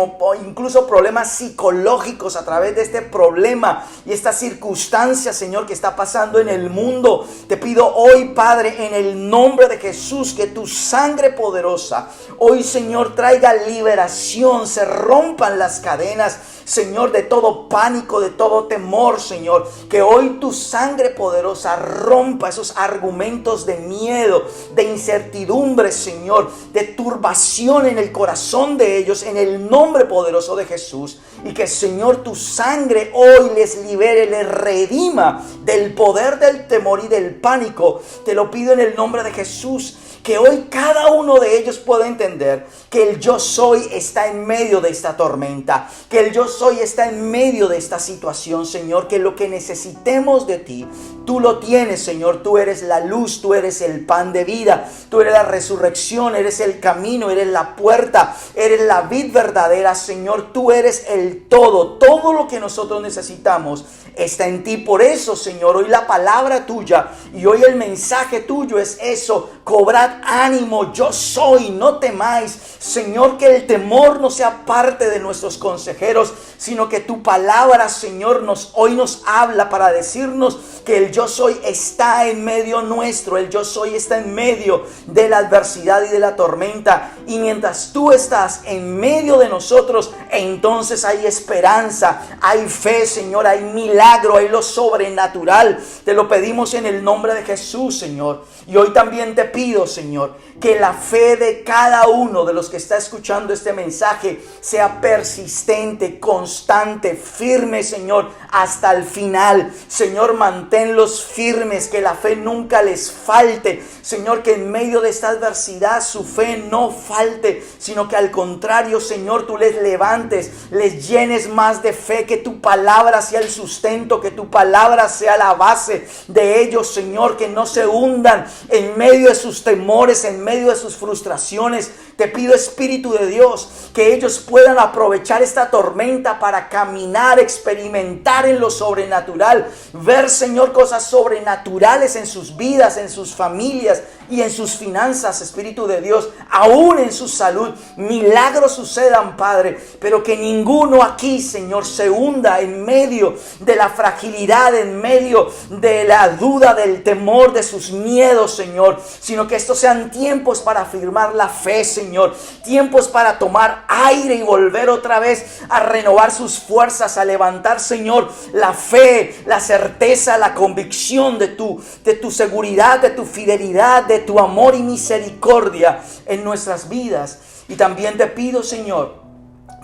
incluso problemas psicológicos a través de este problema y esta circunstancia, Señor, que está pasando en el mundo. Te pido hoy, Padre, en el nombre de Jesús, que tu sangre poderosa hoy, Señor, traiga liberación, se rompan las cadenas, Señor, de todo pánico, de todo temor, Señor. Que hoy tu sangre poderosa rompa esos argumentos de miedo, de incertidumbre, Señor, de turbación en el corazón de ellos, en el nombre poderoso de Jesús. Y que, Señor, tu sangre hoy les libere, les redima del poder del temor y del pánico. Te lo pido en el nombre de Jesús. Que hoy cada uno de ellos pueda entender que el yo soy está en medio de esta tormenta, que el yo soy está en medio de esta situación, Señor, que lo que necesitemos de ti, tú lo tienes, Señor. Tú eres la luz, tú eres el pan de vida, tú eres la resurrección, eres el camino, eres la puerta, eres la vid verdadera, Señor. Tú eres el todo, todo lo que nosotros necesitamos está en ti. Por eso, Señor, hoy la palabra tuya y hoy el mensaje tuyo es eso: cobrad ánimo, yo soy, no temáis. Señor, que el temor no sea parte de nuestros consejeros, sino que tu palabra, Señor, hoy nos habla para decirnos que el yo soy está en medio nuestro, el yo soy está en medio de la adversidad y de la tormenta. Y mientras tú estás en medio de nosotros, entonces hay hay esperanza, hay fe, Señor, hay milagro, hay lo sobrenatural. Te lo pedimos en el nombre de Jesús, Señor. Y hoy también te pido, Señor, que la fe de cada uno de los que está escuchando este mensaje sea persistente, constante, firme, Señor, hasta el final. Señor, manténlos firmes, que la fe nunca les falte. Señor, que en medio de esta adversidad su fe no falte, sino que al contrario, Señor, tú les levantes, les llenes más de fe, que tu palabra sea el sustento, que tu palabra sea la base de ellos, Señor, que no se hundan en medio de sus temores, en medio de sus frustraciones. Te pido, Espíritu de Dios, que ellos puedan aprovechar esta tormenta para caminar, experimentar en lo sobrenatural, ver, Señor, cosas sobrenaturales en sus vidas, en sus familias y en sus finanzas, Espíritu de Dios, aún en su salud. Milagros sucedan, Padre, pero que ninguno aquí, Señor, se hunda en medio de la fragilidad, en medio de la duda, del temor, de sus miedos, Señor, sino que estos sean tiempos para afirmar la fe, Señor, tiempos para tomar aire y volver otra vez a renovar sus fuerzas, a levantar, Señor, la fe, la certeza, la convicción de tu seguridad, de tu fidelidad, de tu amor y misericordia en nuestras vidas. Y también te pido, Señor,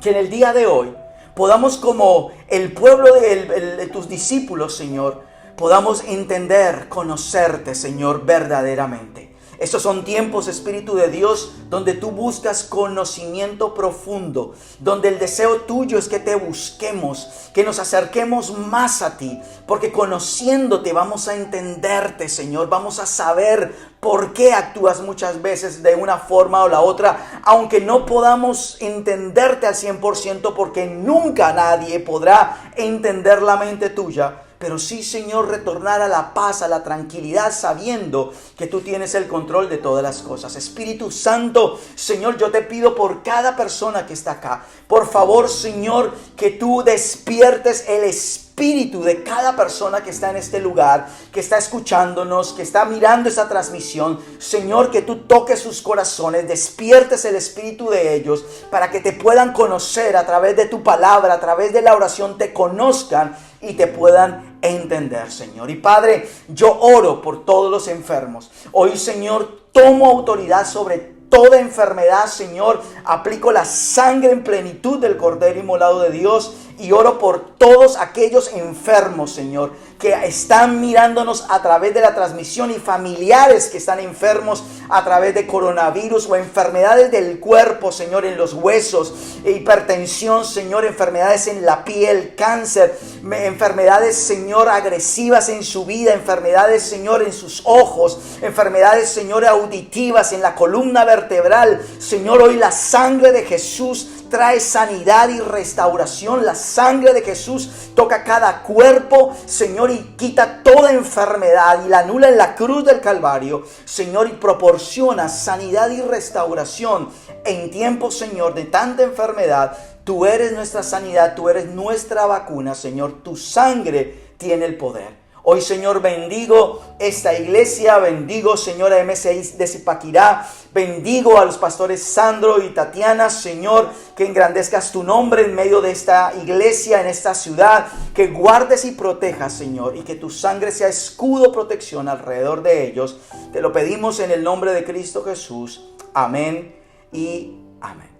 que en el día de hoy podamos, como el pueblo de tus discípulos, Señor, podamos entender, conocerte, Señor, verdaderamente. Estos son tiempos, Espíritu de Dios, donde tú buscas conocimiento profundo, donde el deseo tuyo es que te busquemos, que nos acerquemos más a ti, porque conociéndote vamos a entenderte, Señor, vamos a saber por qué actúas muchas veces de una forma o la otra, aunque no podamos entenderte al 100%, porque nunca nadie podrá entender la mente tuya. Pero sí, Señor, retornar a la paz, a la tranquilidad, sabiendo que tú tienes el control de todas las cosas. Espíritu Santo, Señor, yo te pido por cada persona que está acá. Por favor, Señor, que tú despiertes el espíritu de cada persona que está en este lugar, que está escuchándonos, que está mirando esta transmisión. Señor, que tú toques sus corazones, despiertes el espíritu de ellos para que te puedan conocer a través de tu palabra, a través de la oración, te conozcan y te puedan entender, Señor. Y Padre, yo oro por todos los enfermos. Hoy, Señor, tomo autoridad sobre toda enfermedad, Señor. Aplico la sangre en plenitud del Cordero inmolado de Dios y oro por todos aquellos enfermos, Señor, que están mirándonos a través de la transmisión, y familiares que están enfermos a través de coronavirus o enfermedades del cuerpo, Señor, en los huesos, hipertensión, Señor, enfermedades en la piel, cáncer, enfermedades, Señor, agresivas en su vida, enfermedades, Señor, en sus ojos, enfermedades, Señor, auditivas en la columna vertebral. Señor, hoy la sangre de Jesús trae sanidad y restauración. La sangre de Jesús toca cada cuerpo, Señor, y quita toda enfermedad y la anula en la cruz del Calvario, Señor, y proporciona sanidad y restauración en tiempos, Señor, de tanta enfermedad. Tú eres nuestra sanidad, tú eres nuestra vacuna, Señor. Tu sangre tiene el poder. Hoy, Señor, bendigo esta iglesia, bendigo, Señor, a MCI de Zipaquirá, bendigo a los pastores Sandro y Tatiana, Señor, que engrandezcas tu nombre en medio de esta iglesia, en esta ciudad, que guardes y protejas, Señor, y que tu sangre sea escudo, protección alrededor de ellos. Te lo pedimos en el nombre de Cristo Jesús. Amén y amén.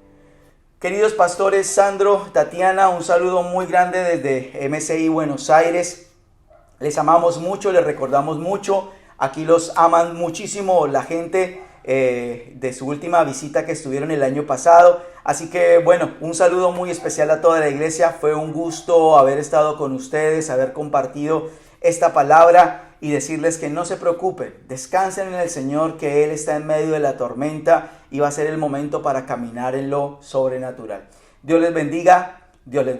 Queridos pastores Sandro, Tatiana, un saludo muy grande desde MCI Buenos Aires. Les amamos mucho, les recordamos mucho. Aquí los aman muchísimo la gente de su última visita que estuvieron el año pasado. Así que bueno, un saludo muy especial a toda la iglesia. Fue un gusto haber estado con ustedes, haber compartido esta palabra y decirles que no se preocupen. Descansen en el Señor, que Él está en medio de la tormenta y va a ser el momento para caminar en lo sobrenatural. Dios les bendiga. Dios les